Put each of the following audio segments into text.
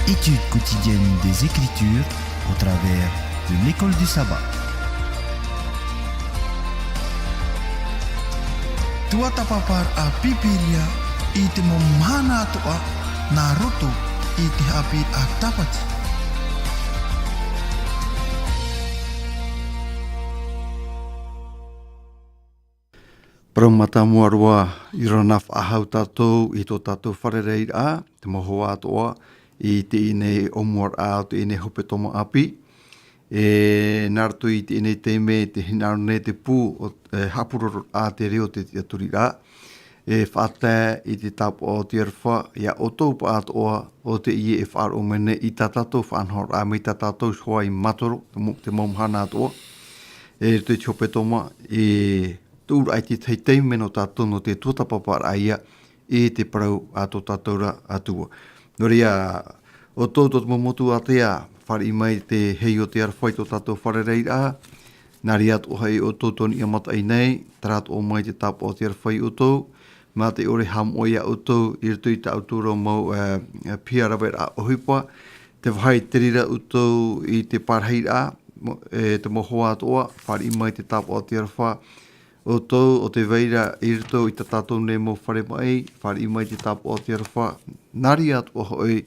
Étude quotidienne des Écritures au travers de l'école du sabbat. Tua tapapar a pipiria i te momhana atua na roto i te hapi a tapati. Praumata muarua i ranaf ahau tātou i tō tātou wharerei a, te moho atoa i te ine omuar a te ine hope tomo api. Nārtu i te ine te me te hinarone te pū o hapuroro a te reo te aturi a. Whātai i te tapu o te arwha, ia o tōpa atoa o te ie e whaaro mene i tā tātou whanhor a me tā tātou soa i matoro, te momhana atoa. Te hope toma i tūra ai te teitei meno tātou no te tuatapapara aia e te parau a tō tātoura atua. Noria, o tōtot momotu a tea, whare i mai te hei o te arwhai tō tātou wharerei a, nari atu hei o tōtoni i matai nei, tarat o mai te tapu o te arwhai o tō, mā te ore ham oia o tō, i rito i ta autura mau piarawer a ohipa, te whai terira o tō i te parhei a, te moho atoa, whare i mai te tapu o te arwhai, o tō, o te veira, i rito i ta tātou ne mo whare mai, whare i mai te tapu o te arwha, nari atu o hoi,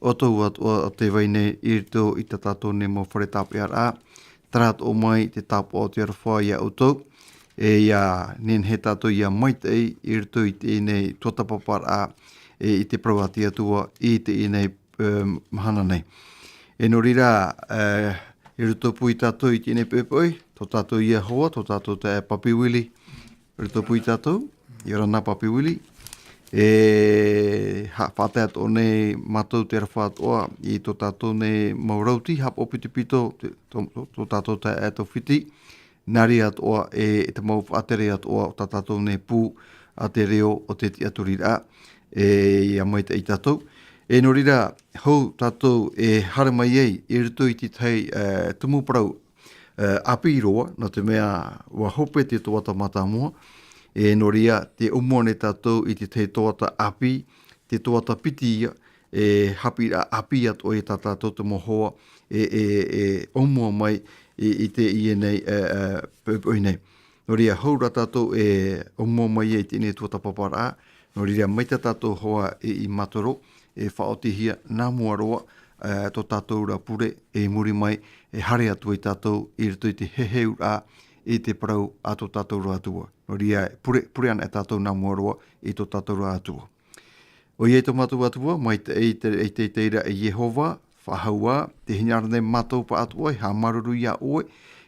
o tō atu o te veine, i rito i ta tātou ne mo whare tapu a, tarat o mai te tapu o te arwha ia o tō, ia nen he tātou ia mai tei, i rito i te inei tuatapapar a, i te prawati atua, i te inei mahana nei. E no rira, i rito pui tātou i te inei pepoi, tō tātou ia hoa, tō tātou te papiwili, rito pui tātou, i rana papiwili. Whātai ato nei mātou te rawha atoa, i tō tātou nei maurauti, hap o pitipito, tō tātou te ato whiti, nari atoa te mau whātere atoa, tō tātou nei pū a te reo o te tiaturira, ia mai te i tātou. No rira, hou tātou hara mai ei, i rito i te tei tumuparau, api roa, no te mea wa hope te toata mata mua, no ria te umuane tātou i te te toata api, te toata piti ia, hapi ra api ato e tātou te mohoa, omua mai i te ie nei, pēpoi nei. No ria haura tātou omua mai e tēne tuata papara, no ria mai tātou hoa i matoro, whaotihia nā mua roa, tō tātou ra pure muri mai hare atu i tātou i rito i te heheu a i te parau a tō tātou ra atua. No ria pure ana e tātou nā mua roa i tō tātou ra atua. O iei tō mātou atua, mai te teira e Jehova, whahaua, te hinarane mātou pa atua, ha maruru ia oe,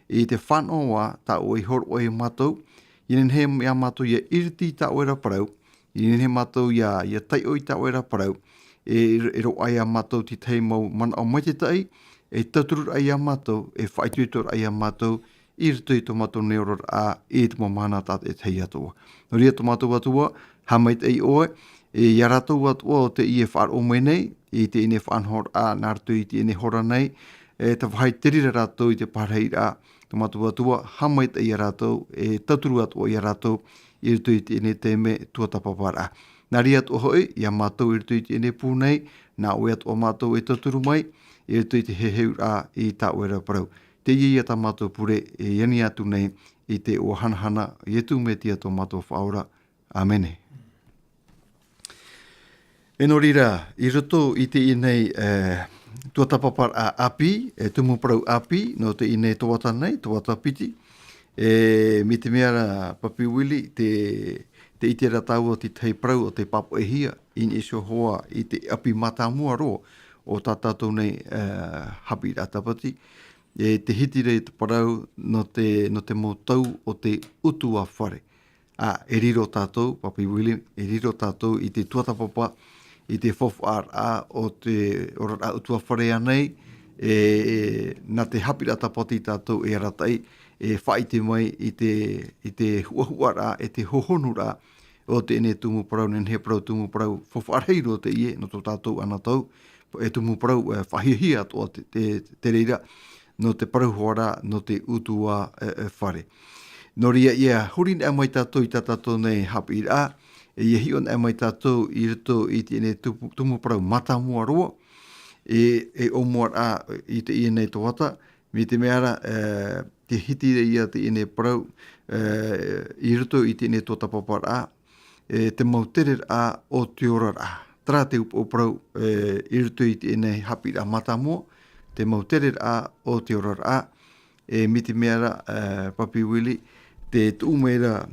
i te whanoa tā oe hor oe mātou, i nen he mea mātou ia iriti tā oe ra parau, i nen he mātou ia tai oi tā oe ra parau, ro ai a mātou ti tei mau mana o mai te tai, taturur ai a mātou, whaituitor ai a mātou, i rito i tō mātou neoror a te mamana tāte e tei atua. No ria tō mātou atua, ha mai te i oe, ia rātou atua o te i e whaar o mai nei, i te ine whanhor a nārtu i te ine hora nei, te whai terira rātou i te parhei a tō mātou atua, ha mai te i a rātou, taturu atua i a rātou, i rito i te ine te me tuatapapara. Nā ria atua hoi, ia mātou i rito i te ine pūnei, nā oe atua mātou e taturu mai, i rito i te heheu a i tā oera parau. Te ia tā mātou pure e yani atu nei i te o hanahana i etu me tia tō mātou whaora. Amene. E no rira, i roto i te inei tuatapapar a api, tumu parau api, no te inei toata nei, toata piti. Mi te mea papiwili, te ite ratau o te tei parau o te papo e hia, in iso hoa i te api matamua roa o tātou nei hapi ratapati. Te hitire te parau no te motau o te utu a whare. E riro tātou, papi wili, e riro tātou i te tuatapapa, i te whofar a o te ora utu a whare anei, na te hapi ratapati tātou e ratai, whaite mai i te huahuara, e te hohonura o te ene tumu parau, nen he parau tumu parau, whawhareiro te ie, no tō tātou anatau, e tumu parau whahihia toa te reira, no te parau hoara, no te utua whare. No ria ia, hurin e mai tātou i tātou nei hapi a, e hion e mai tātou i rito i te ene tumu parau matamua roa, e omoar a I te ia nei toata, mi te meara te hiti ia te ine parau I ruto I te ine tō tapapar a, te mautere a o te ora a. Tra te upo parau I ruto I te ine hapi a mata mo, te mautere a o te ora a, mi te meara Papi Wili, te tuumera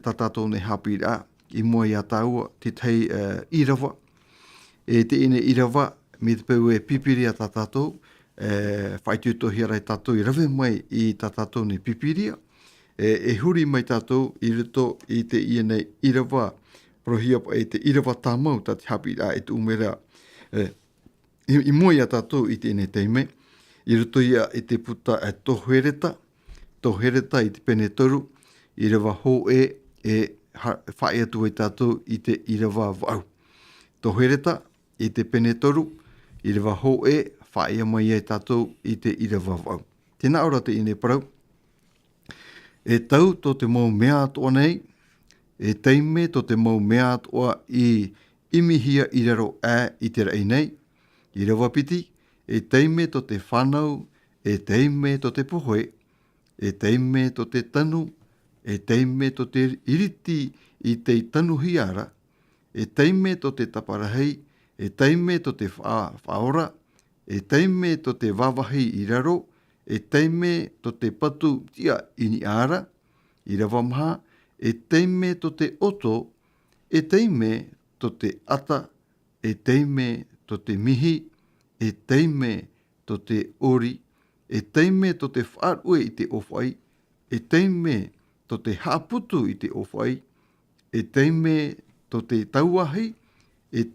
tatato ne hapi a, I mua I a taua, te tei irawa, te ine irawa, mi te peu pipiri a tatato, whaitutohi arai tatou I rawe mai I tatato ne pipiria, huri mai tatou I ruto I te ia nei irawa, prohia pa te irawa tamau ta te hapi a te umera, I mua I a tatou I te ine teime, I ruto ia I te puta tohereta I te pene toru, irawa ho whae atu I tatou I te irawa wau. Tohereta I te pene toru, irawa ho whae mai I tatou I te irawa wau. Tēnā ora te ine parau. Tau tō te mau mea atoa nei, teime tō te mau mea atoa I imihia I raro I te rei nei, I rawa piti, teime tō te whanau, teime tō te pohoe, teime tō te tanu, teime tō te iriti I te tanu hiara, teime tō te taparahei, teime tō te whaora, teime tō te wawahi I raro, teime tō te patu tia ini ara, I rawa maha, teime tō te oto, teime tō te ata, teime tō te mihi, teime tō te ori, teime tō te whaarue I te ofai, teime tō te haputu I te ofai, teime tō te tauahi,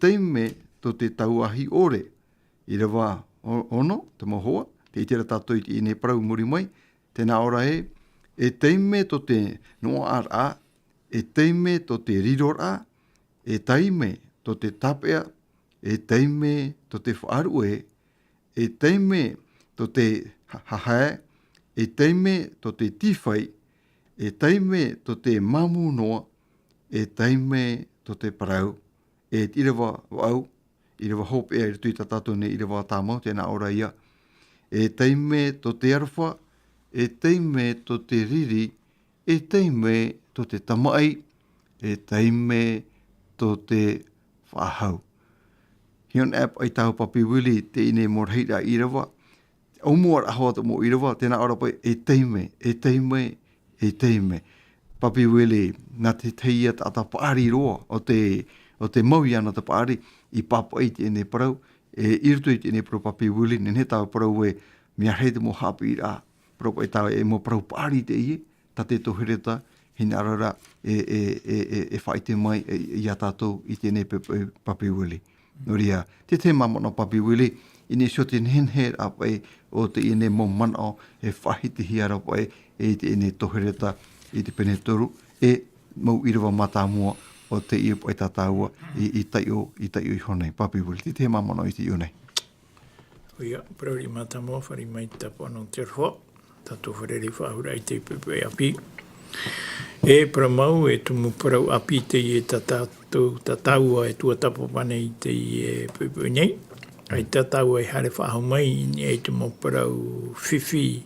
teime tō te tauahi ore. I rawa ono, te mohoa, te itera tātou I te ine parau muri mai, tēnā ora teime tō te noa ar a, teime tō te riror a, teime tō te tapea, teime tō te whaarue, teime tō te hahae, teime tō te tīwhai, teime tō te mamu noa, teime tō te parau, irawa wau, irawa hope I tui tatato ne irawa tāmau, tēnā ora ia, teime tō te arwha, teime tō te riri, teime tō te tamai, teime tō te whahau. Hion app ai tau Papi Wili te ine morheira irawa, Omuar ahoa te mo irawa, tēnā ora pai, teime. Papi Wili, nā te teia ata pāri roa, o te maui ana te pāri, I papa I te ene parau, irtu I te ene parau Papi Wili, nene tau parau mea hei te mo hapi I rā, parau pai tau mo parau pāri te ie, ta te tohireta, hina arara, whaite mai I a tātou I te ene Papi Wili. Noria, te mamana Papi Wili, ine sio te nenhe apai o te ine mo mana whahiti hiara pai te ine tohereta I te pene toru mau irawa mata mua o te ia pai tātaua I taio I honei. Papi Wili, te mamana I te ionei. Oia, prauri mata mua, whari mai tapo anō te roa, tato wharere whahura I te pepe api. Pramau tumu parau api te I tataua tua tapo pane I te pepe nei. Ai tatau hare whahau mai ni te mo parau whiwhi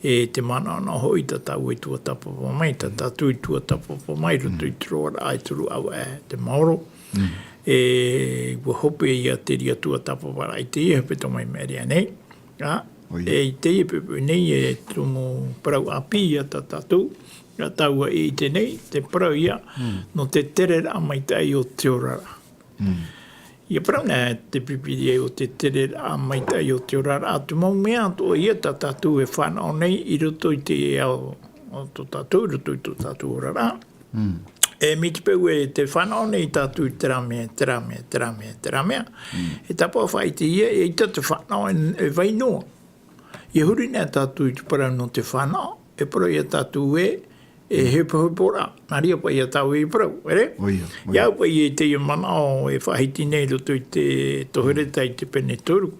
te mana ana hoi tatau tua tapapa mai, tatau tua tapapa mai, rutu I troara ai turu au te maoro. Wa hope ia te ria tua tapapa ai te ia peto mai meria nei. Te ia pepe nei tumu parau api ia tatau, tatau te nei, te parau ia, no te terera mai tai o te orara. Ia parau nā te pipiri o te tere a maitai o te orara. A tu mau mea to ia tatatu whanau nei I roto I te ao o to tatu, roto I to tatu orara. Mi te peu te whanau nei tatu te ramea. Tapa whai te ia, ita te whanau wainoa. Ia huri nā tatu I te parau no te whanau, parau ia tatu hepora, maria pa ia tau parau, ere? Iau pa ia te mana o whahiti nei roto I te tohereta I te pene toru.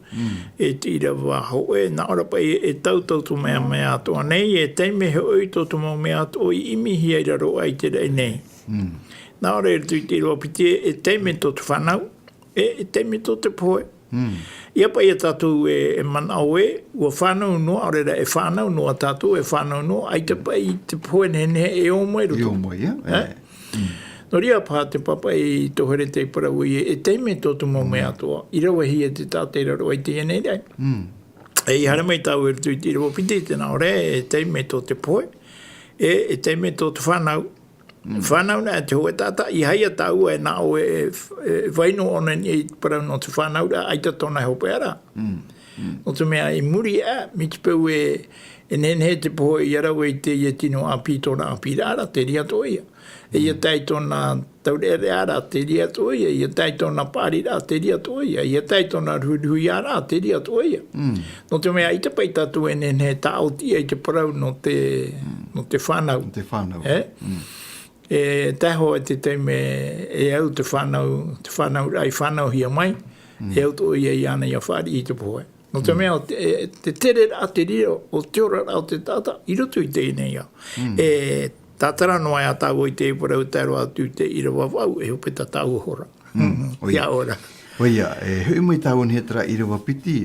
Te irawa hoe, nā ora pa ia tau tu mea atoa nei, teime hoi tautu mea atoa I imihi ai raro ai te rei nei. Nā ora tu I te roa piti, teime tautu whanau, teime tautu poe, Ia pa ia tātou e manau ua whanau noa, orera e whanau noa tātou, e whanau noa, ai te pa i te poenene e o mai roto. E o mai, No ria pā te papa i tohere te parau e teime tōtu mau mea toa, i rawa hi e te tātei raro ai te enei rei. E hara mai tau e rutu i te rawa piti te nao re, e teime tō te poe, e teime tō te whanau. Whanau na te hoe tata, i haia tau e nao e vaino ona ni e parau no te whanau ra, aita tōna hope ara. No te mea i muri mi te peu e nene te poe i arau e te i tino api tōna api rara, te ria tō ia. E ia tai tōna taurere ara, te ria tō ia. Ia tai tōna pāri rā, te ria tō ia. Ia tai tōna ruhui ara, te ria tō ia. No te mea i te pai tatu e nene ta auti e te parau no te whanau. Te whanau. E taho e te teime e au te whanau, ai whanau hia mai, e au tō ia i ana ia whāri i te poe. No te mea, te tere rā te ria, o te ora rā o te tata, i roto i tēnei au. E tātara noa a tāu i te parau taro atu te irawa wau, e hope ta tāu hora. Ia ora. Oia, hui mai tāu ni hetara irawa piti,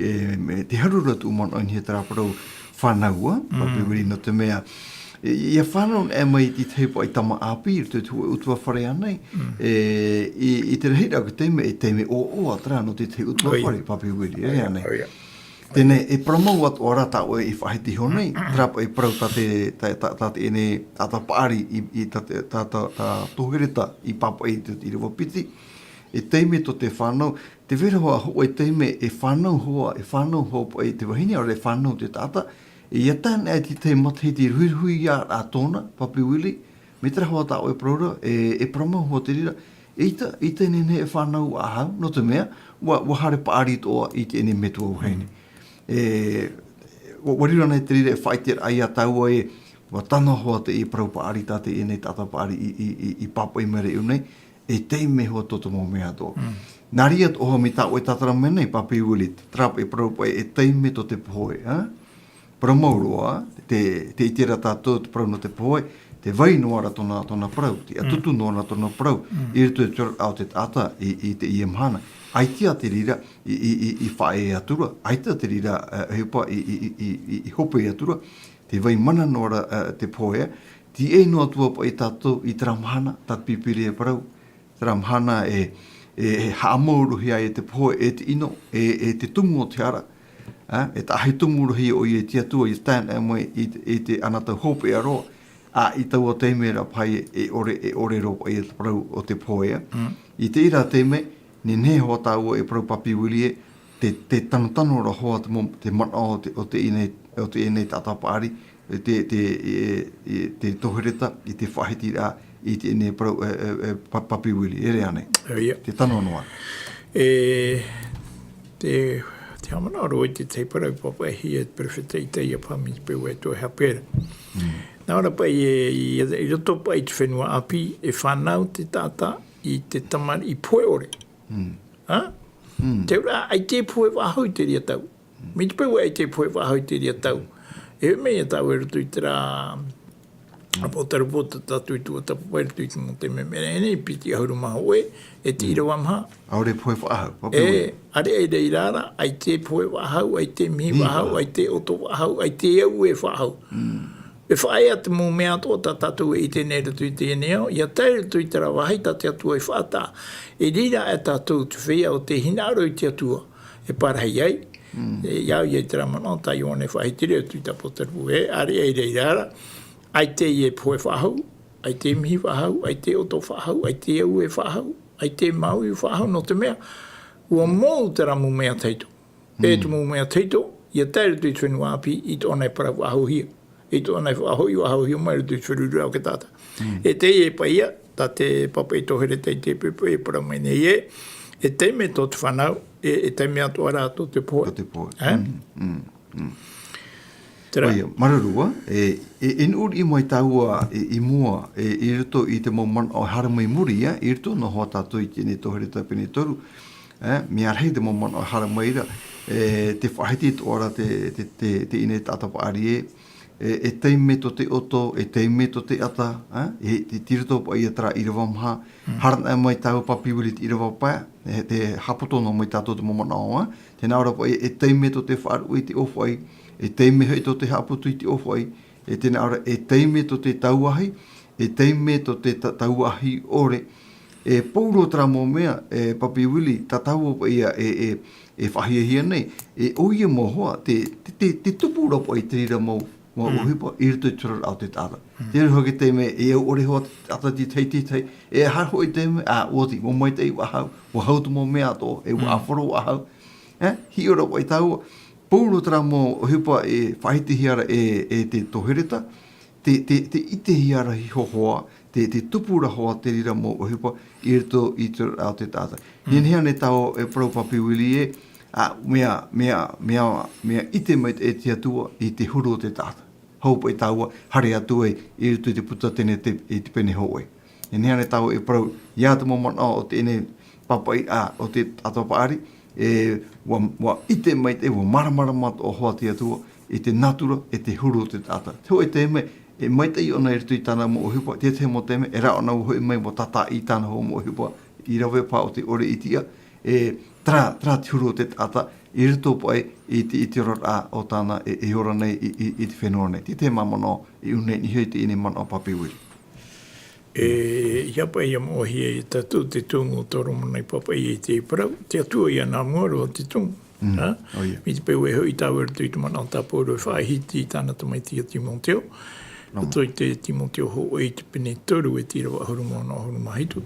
te harura tu umano ni hetara parau whanaua, papiwiri no te mea, ia whanau e mai i teipo ai tama api, i te utua whare anei, i te rehira ko teime, e teime o atra no te utua whare, papiwiri, e anei. Tēnei, e pramau atu ora tāu e whahiti honei, trapa e parau tate ene tata pāri i tata tohereta i papa i te rewa piti, e teime to te whanau, te vera hoa hoa e teime e whanau hoa e te wahini, ora e whanau te tata, e ia tāna e te matahiti hui ia a tōna, papi wili, me tera hoa tāu e praura, e pramau hoa te rira, i te nene e whanau a hau, no te mea, wa hare pāri toa i te ene metua uheini. Warira nei te rire e whaitere ai a taua e wa tana hoa te i parau paari tate e nei tata paari i papa i mere iunei e teime hoa toto mō mea tō. Nāria oho mi tāu e tatara menei papi uli trap e parau pa e teime to te pohoe. Paramaurua, te itira tātou te parau no te pohoe, te vai noara tōna parau, te atutu noara tōna parau, i ritu e tura au te tata i te iemhana. Aitia te rira i whae atura, aitia te rira hepa i hope atura, te vai mana nora te poea, ti e noa tua pa i tātou i tramhana, tat pipiri e parau, tramhana e haamauruhi ai e te poe e te ino, e te tungu o te ara, e ta ahi tunguruhi o i e tia tua i stan e moe i te anata hope aroa, a i tau o teimera pai e ore ropa i te parau o te poea. I te ira teime, ni ne hoa tāua e parau papi wilie, te tanotano ra hoa te mana o te inei tatapari, te tohereta, i te whahiti rā, i te inei parau papi wilie, ere ane, te tano noa. Te hamana aro i te parau papa hi e perfecta i te ia pami peu e tō hapera. Nā ora pai i roto pai te whenua api e whanau te tata i te tamari i poe ore. Te ura, ai te poe wahau te ria tau. Mi te peu ai te poe wahau te ria tau. E mea tau e rutu i te rā apotaru pota tatu i tua tapu pai rutu i te mote me mera ene i piti ahuru maha oe e te ira wamha. Aure poe wahau. Are e rei rara, ai te poe wahau, ai te mihi wahau, ai te oto wahau, ai te au e wahau. E whae atu mō mea tō ta tatu e i tēnei rutu i tēnei au, ia tai rutu i te rawahai ta te atua e whātā. E rira e tātou tu whia o te hinaro i te atua e parahai ai. E iau i te ramana, tai one whahitire atu i ta potaru e, are e rei rara. Ai te i e poe whahau, ai te mihi whahau, ai te oto whahau, ai te au e whahau, ai te mau i whahau no te mea. Ua mō te ramu mea teito. E tu mō mea teito, ia tai rutu i te whenua api i te ona e para wahau hia. I tō anai whahau hiu mai rutu whururu au ke tāta. E te e paia, tā te papa i tohere te pepe e para mai nei e teime tō te whanau, e teime atu ara tō te poe. Tō te poe. Oia, mararua, e nuri i mai tāua i mua, i rito i te mauman o haramai muri, i rito no hoa tātou i tēne tohere tā pene toru, mi arhei te mauman o haramai ra, te whahiti tō ora te ine tātapa ari e teime to te oto, e teime to te ata, e te tirito pa ia tara irawa maha, harana mai tau papiwili te irawa pa, te hapotono mai tātou te momonao, tēnā ora pa e teime to te whaaru i te ofu ai, e teime hei to te haputu i te ofu ai, e tēnā ora e teime to te tauahi, e teime to te tauahi ore, e pauro tara mō mea, e papiwili, tatau pa ia e whahiahia nei, e oia mō hoa, te tupu rapa i te rira mō uhipa, i rito i tura au te tāra. Tēnā hoki teime, e au ore hoa ata ti tei, e harho i teime, oti, mō mai tei wahau, wahau tu mō mea tō, e wahawharo wahau, hi ora wai tau, pauro tara mō uhipa e whahiti hiara e te tohereta, te ite hiara hi hohoa, te tupura hoa te rira mō uhipa, i rito i tura au te tāta. Hia ne tau e parau papiwili e, mea ite mai e te atua i te huru o te tāta. Haupa i taua, hare atua i rito i te puta tene i te pene hoa. E nea ne tau e parau, ia te momana o te ene papai o te atapaari, e wa ite mai te wa maramara mat o hoa te atua i te natura e te huru o te tāta. Te hoi te me, e mai te i ona i rito i tāna mo ohipa, te te mo teme, e rao nau hoi mai mo tata i tāna ho mo ohipa, i rawe pā o te ore i tia, e tra te huru o te tāta, i rito pai i te rora o tāna e ora nei i te whenua nei. Te mamano i unei ni hei te ine mana o papiwiri. Ia pai ia mohi e tatu te tungu toro monai papai e te parau, te atua ia nā muaro o te tungu. Mi te peu e hui tau e tui te mana o tāporo e whaihiti i tāna tamaiti a Timoteo. Toi te Timoteo ho e te pene toru e tira wa huru moana o huru mahitu.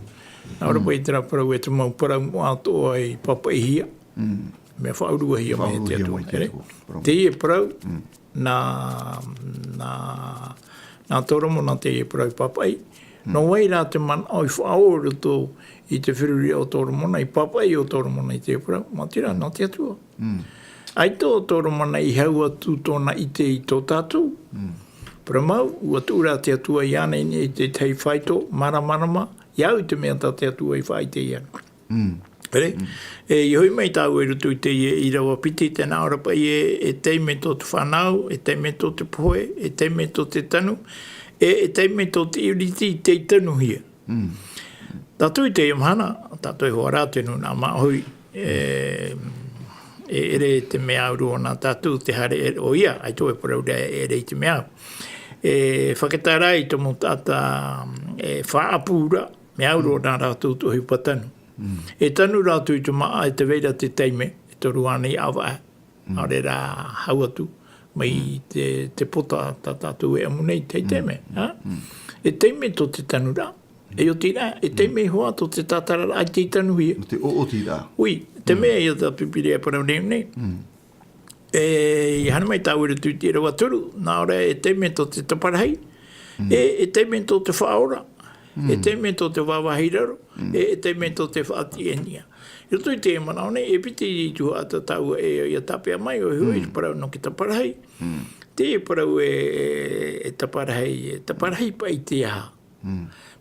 Nā ora pai tera parau e te mau parau mua atoa e papai hia. Mea whaurua hia mai te atua. Te e parau, nā toro mona te e parau papai. No wai rā te man au whaoro tō i te whiruri o tōro mona, i papai o tōro mona i te parau. Mā tira, nā te atua. Ai tō tōro mona i hau atu tōna i te i tō tātou. Para mau, ua tūra te atua i ana i te tei whaito, maramarama, iau te mea ta te atua i whaite i ana. I hoi mai tāu e rutu i te i rawa piti, tēnā ora pai e teime tō te whanau, e teime tō te poe, e teime tō te tanu, e teime tō te iuriti i te tanu hia. Tātou i te iamhana, tātou i hoa rātenu nā mahui, ere te mea uru o nā tātou te hare o ia, ai tō e parau rea ere i te mea. Whakatara i tomo tāta whaapura, mea uru o nā rātou tohi patanu. E tanu rātou i te maa e te veira te teime, e toru ana i awa aore rā hauatu, mai te pota tā tātou e amunei te teime. E teime tō te tanu rā, e o tira, e teime hoa tō te tātara rā, ai te tanu hia. Te o tira. Ui, te mea i a tā pipiri e parau nei nei. I hana mai tāu ere tui tira wa turu, nā ora e teime tō te taparahei, e teime tō te whaora, e teime tō te wawahiraro, e teime tō te whaatienia. I roto i te manaone, e piti i tuha ata tāua e a tapea mai o hui, parau no ki taparahei. Te parau e taparahei pa i te aha.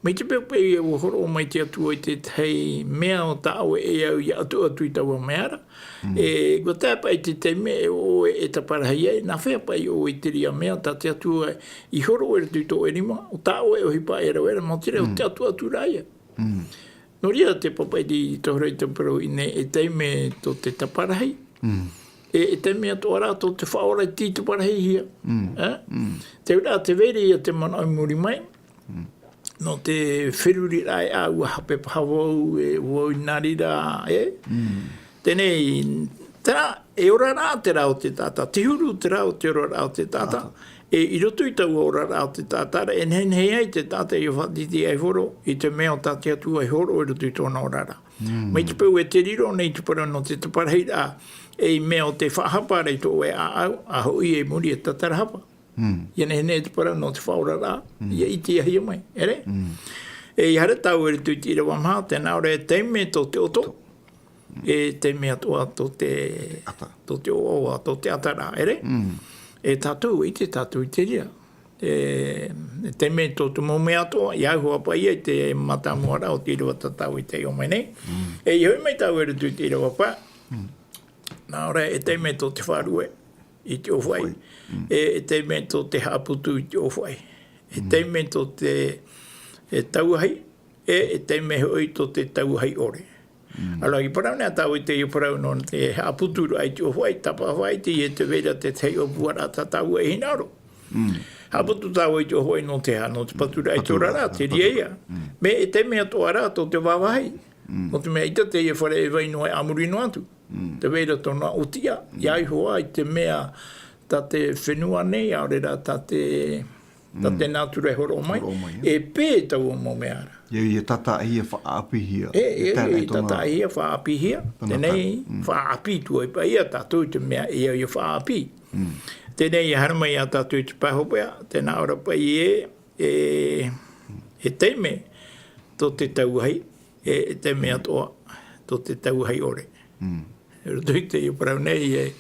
Mai te peo pei e wahoro mai te atua i te tei mea o tāua e au i atu i taua meara. E go tāpa i te teime o e taparahei e, nā whea pai o i te ria mea tā te atua i horo e ratu i tō erima, o tāua e o hipa e rau era, mā tira o te atua raia. No ria te papai di tohorei te parau i ne e teime tō te taparahei. E teime ato ara tō te whaora i tī taparahei hia. Te ura te vere i a te mana au muri mai. No te whiruri rai a ua hape pahawau e wau nari rā, Tēnei, tērā, e ora rā te rā o te tāta, te huru te rā o te ora rā o te tāta. E i roto i tau ora rā o te tāta, e nhen hei ai te tāta i o whatiti ai horo, i te mea o tāte atu ai horo, i roto i tōna ora rā. Mai te pau e te riro nei te para no te taparahei rā, e i mea o te whahapa rei tō e a au, a hoi e muri e tatarahapa. Iana hene te para no te whaora rā, ia i te ahia mai, ere? E i hara tau e tu tira wamha, tēnā ora e teime tō te oto, e teime atoa tō te oa, tō te atara, ere? E tātou i te ria. E teime tō te mome atoa, i ahua pai e te mata muara o tira watatau i te omai nei. E i hoi mai tau e tu tira wapa, nā ora e teime tō te wharue, i te ofai. E te mento te haputu i te ofai. E te mento te tauhai, e te meho i to te tauhai ore. Ala i parau nea tau i te i parau non te haputu ai te ofai, tapa hawai te i te vera te tei o buara ta tau e hinaro. Haputu tau i te ofai no te hano, te patura ai tō rara, te riea. Me e te mea tō ara tō te wawahai. Mo te mea ita te i whare e waino ai amurino atu. Te vera tōna utia, iai hoa i te mea ta te whenua nei, aurera ta te nature horo mai, e pē tau o mo meara. Ia tata hia whaapi hia. Tata hia whaapi hia. Tenei whaapi tua i pa ia tātou te mea ia i whaapi. Tenei i haramai a tātou te pahopea, tēnā ora pa e teime tō te tauhai, e teime atoa tō te tauhai ore. Rutui te i parau nei,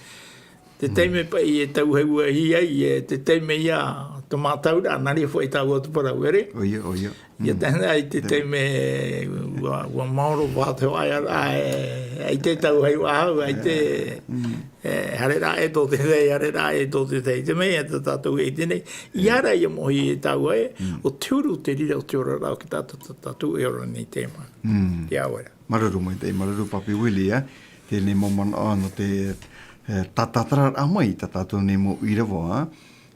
te teime pa i e tauhai ua hia i te teime ia tō mātaura, nari fo i tāua tu parau, ere? Oia. Ia tēnā i te teime ua maoro wāteo ai te tauhai ua hau, ai te hare rā e tō te thei, hare rā e tō te thei. Te mea te tātou e tenei. I ara i mohi e tāua o tūru te rira o te ora rau ki tātou e ora nei tēmā. Te awara. Mararu mai te, mararu papi wili, tēnei momana no te tatatara amai, tātou nei mo irawa,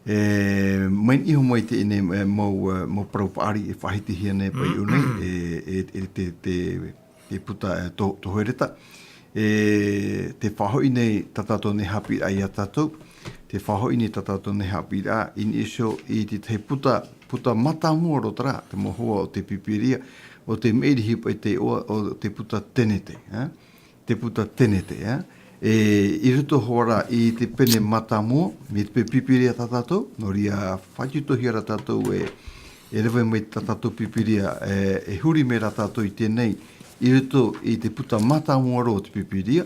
main iho mai te ine mo praupari e whahiti hia nei pai unei, te puta tohereta, te whahoi nei tātou nei hapi ai a tātou, te whahoi nei tātou nei hapi a, in iso i te puta mata mua rotara, te mohua o te pipiria, o te meirihi pai te oa o te puta tenete, te puta tenete, I ruto hora i te pene mata mua, me te pipiria tātou, no ria whakituhi ara tātou e rewe mai tātou pipiria e huri me ra tātou i tēnei, i ruto i te puta mata mua ro te pipiria,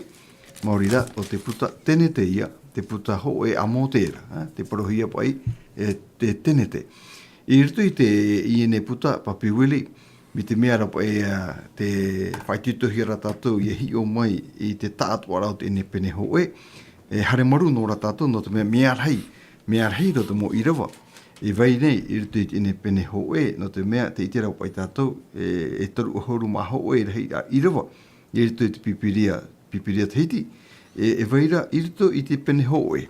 mauri ra o te puta tenete ia, te puta ho e amotera, te parohia pai te tenete. I ruto i ene puta papiwili, mi te mea rapa te whaitituhi ra tātou i hi o mai i te tātu arau te ene pene hoe, hare maru no ra tātou no te mea rei ro te mo irawa. I vai nei i rutu i ene pene hoe, no te mea te iti rau pai tātou, e toru o horu ma hoe rei a irawa, i rutu i te pipiria te hiti, e vai ra i rutu i te pene hoe.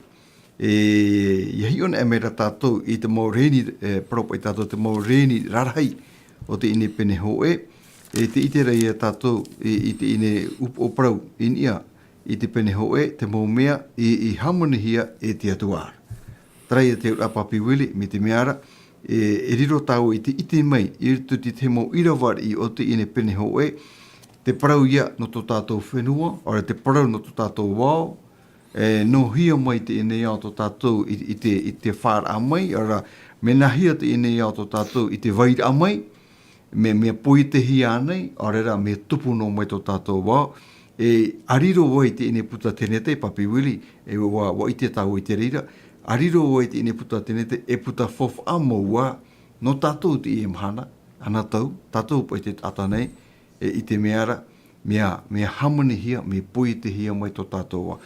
I hi on e mea ra tātou i te mau reni, propai tātou te mau reni rarahai, o te ine pene hoe, te ite rei a tātou i te ine uprau inia i te pene hoe, te mō mea i hamonihia e te atuara. Trai te urapapi wili, me te meara, e riro tau i te ite mai, i ritu te mō irawari o te ine pene hoe, te parau ia no tō tātou whenua, ora te parau no tō tātou wao, no hia mai te ine iau tō tātou i te whāra amai, ora mena hia te ine iau tō tātou i te vaira amai, me poi te hia nei, arera me tupu no mai tō tātou wā, ariro wai te ine puta tenete, papi wili, wa i te tau i te rira, ariro wai te ine puta tenete, e puta fof amo wā, no tātou te i mhana, ana tātou pai te tata nei, i te meara, mea hamani hia, me poi te hia mai tō tātou wā.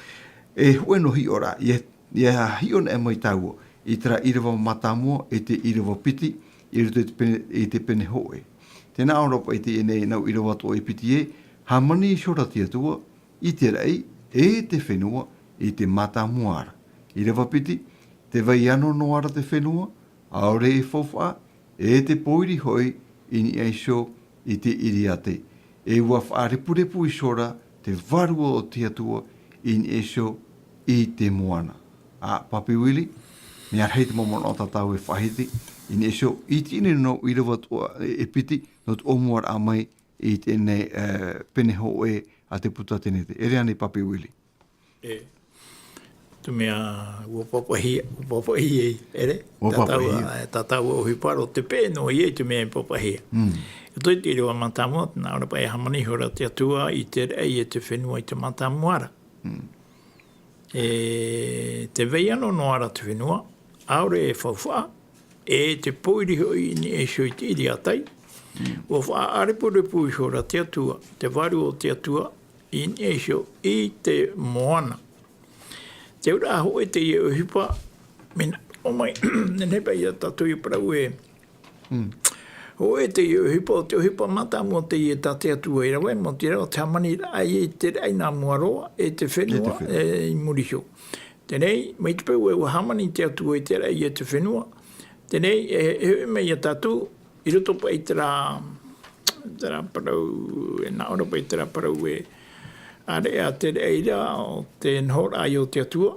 Hue no hi ora, hi on e mai tau, i tera irawa matamua, e te irawa piti, i te pene hoe. Tēnā Europa i te enei nau irawa tō i piti ha mani i shora tia tua, i te rei, te whenua, i te mata muara. I rewa piti, te vai ano no ara te whenua, aore e whawha, te poiri hoi, i ni eisho, i te iriate. Ua whaarepurepu i shora, te varua o tia tua, i ni eisho, i te moana. Papi wili, mea hei te momona o tatau e whahiti, i ni eisho, i tine no i rewa tua e piti, no te omuar a mai i tēnei pene hoe a te puta tenete. Ere ane papi wili. Tu mea ua papahia, ere? Tatau o hiparo te pēno i te mea papahia. I toi te rewa matamua, nā ora pai hamani hora te atua i te rei e te whenua i te matamuara. Te vei ano no ara te whenua, aore e whawha, te poiri hoi ni e shui te iri atai, o wha arepurepu i hora te atua, te varu o te atua, i ni e shui i te moana. te ura ho e te i o hipa, mena, o mai, nene pa ia tatu i parau e, ho e te i o hipa, o te o hipa mata mo te i e tate atu e rawe, mo te rao te hamani ai e te rei nā muaroa, e te whenua, i Muriho. Tenei, mai te pau e ua hamani te atu e te rei e te whenua, tenei, e mei a tatu, i roto pa i te rā parau, e nā ora pa i te rā parau e, are a te reira o te nhora ai o te atua,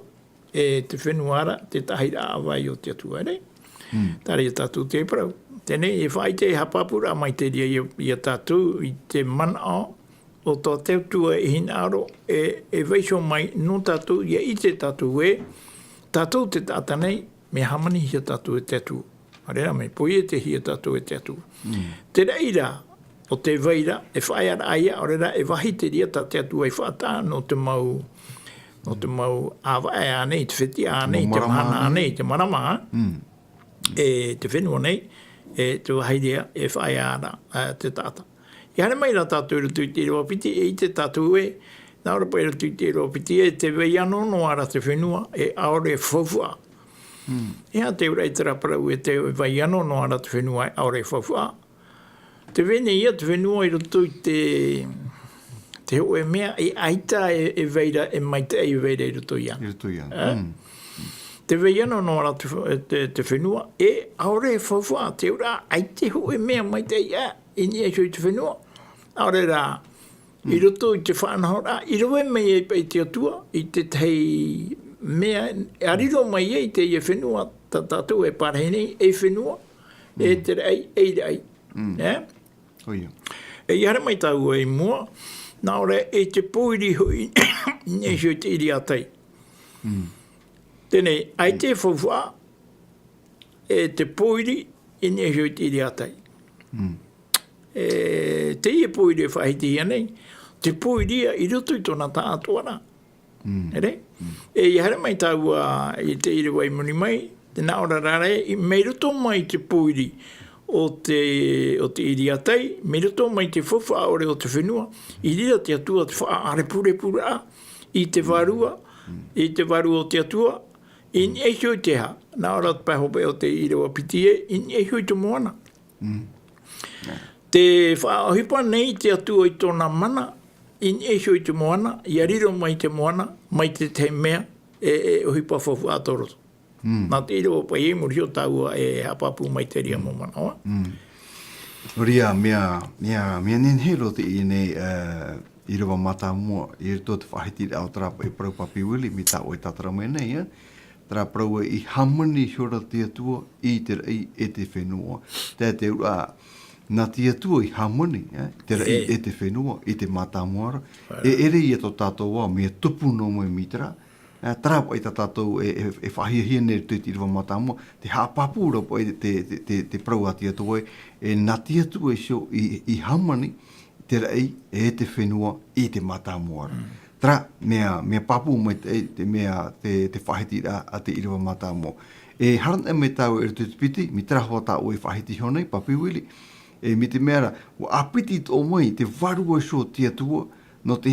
e te whenuara, te tahira awai o te atua, ere? Tare i tatu te parau. Tēnei, e whai te hapapura mai te ria i a tatu, i te mana o tō te atua e hinaro, e weiso mai no tatu, ia i te tatu e, tatu te tātanei, me hamani hi a tatu e te atua. Arera me, poi e te hi a tatu e te atua. Te reira, o te veira, e whai ara aia, orera e wahi te ria ta te atua e whata no te mau awa e anei, te whiti anei, te mahana anei, te marama, e te whenua nei, e te wahi ria, e whai ara te tata. I hane mai ra tātou e tui te roa piti, e i te tātou e, nā ora pa e tui te roa piti, e te wei ano no ara te whenua, e aore whawhua. E a te ura i te raparau, e te wei ano no ara te whenua, e aore whawhua. Te vene ia, te whenua i roto i te hoe mea, e aita e veira, e maita e veira i roto ia. I roto ia. Te veiano no ara te whenua, e aore e whawhua, te ura, aite hoe mea maita ia, i ni e sui te whenua. Aore rā, i roto i te whanahora, i roe mei e pei te atua, i te tei mea, ariro mai e i te i e whenua, tātou e parahene, e whenua, e te rei, e rei. E iara mai tau e mua, nā ora e te poiri hui, ne sui te iri atai. Tēnei, ai te whawhua, e te poiri, e ne sui te iri atai. Te ia poiri e whahiti anei, te poiri i roto i tōna tā atuana. Ere? E iara mai tau i te iri wai muni mai, te nā ora rare, i mei roto mai te poiri, o te iri atai, me roto mai te whawha ore o te whenua, i rira te atua te wha are pure a, i te varua o te atua, i eihoi te ha, nā ora te pahope o te iriwa pitie, i eihoi te moana. Te wha hipa nei te atua i tōna mana, i eihoi te moana, i ariro mai te moana, mai te mea, e hipa whawha atoroto. Nā te iro pa e Muriho taua e hapapu mai te ria mo manawa. Ria, mea nenhelo te i nei iro mata mua, i rito te whahiti au trapa e parau papi wili, mi tau e tatara mai nei, tra parau i hamani hora te atua i te rei e te whenua. Te ura, nā te atua i hamani, te rei e te whenua, i te mata muara. E ere i e to tātou wā, mea tupu no mai mitra, trapa i tātou e whahia nei te iriwa matamua, te hapapura po e te prau ati atua e nā te atua e sio i hamani te rei e te whenua i te matamua. Tra, mea papu mai te mea te whahiti a te iriwa matamua. E harana me tau e te piti, mi trahua tau e whahiti honei, papi wili, e mi te mea wa apiti tō mai te varua sio te atua, no te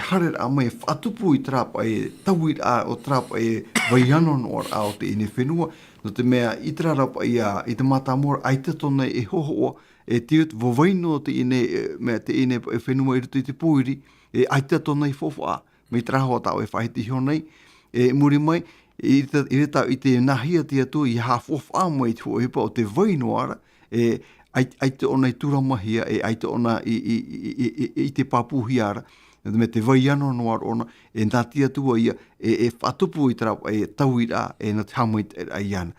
harer a mai whatupu i trapa e tauir a o trapa e vaianon or a o te ine whenua, no te mea i trarapa i te matamora aita tona e hohoa e tiut wawaino te ine e whenua i rutu i te poiri e aita tona i fofa me trahoa tau e whahiti honei e muri mai i te nahia te atu i hafofa mai te hoipa o te vainoara e aite ona i turamahia e aite ona i te papuhiara me te vaiano noar ona e nā tia tua ia e whatupu i trapa e tauira e na te hamait e aiana.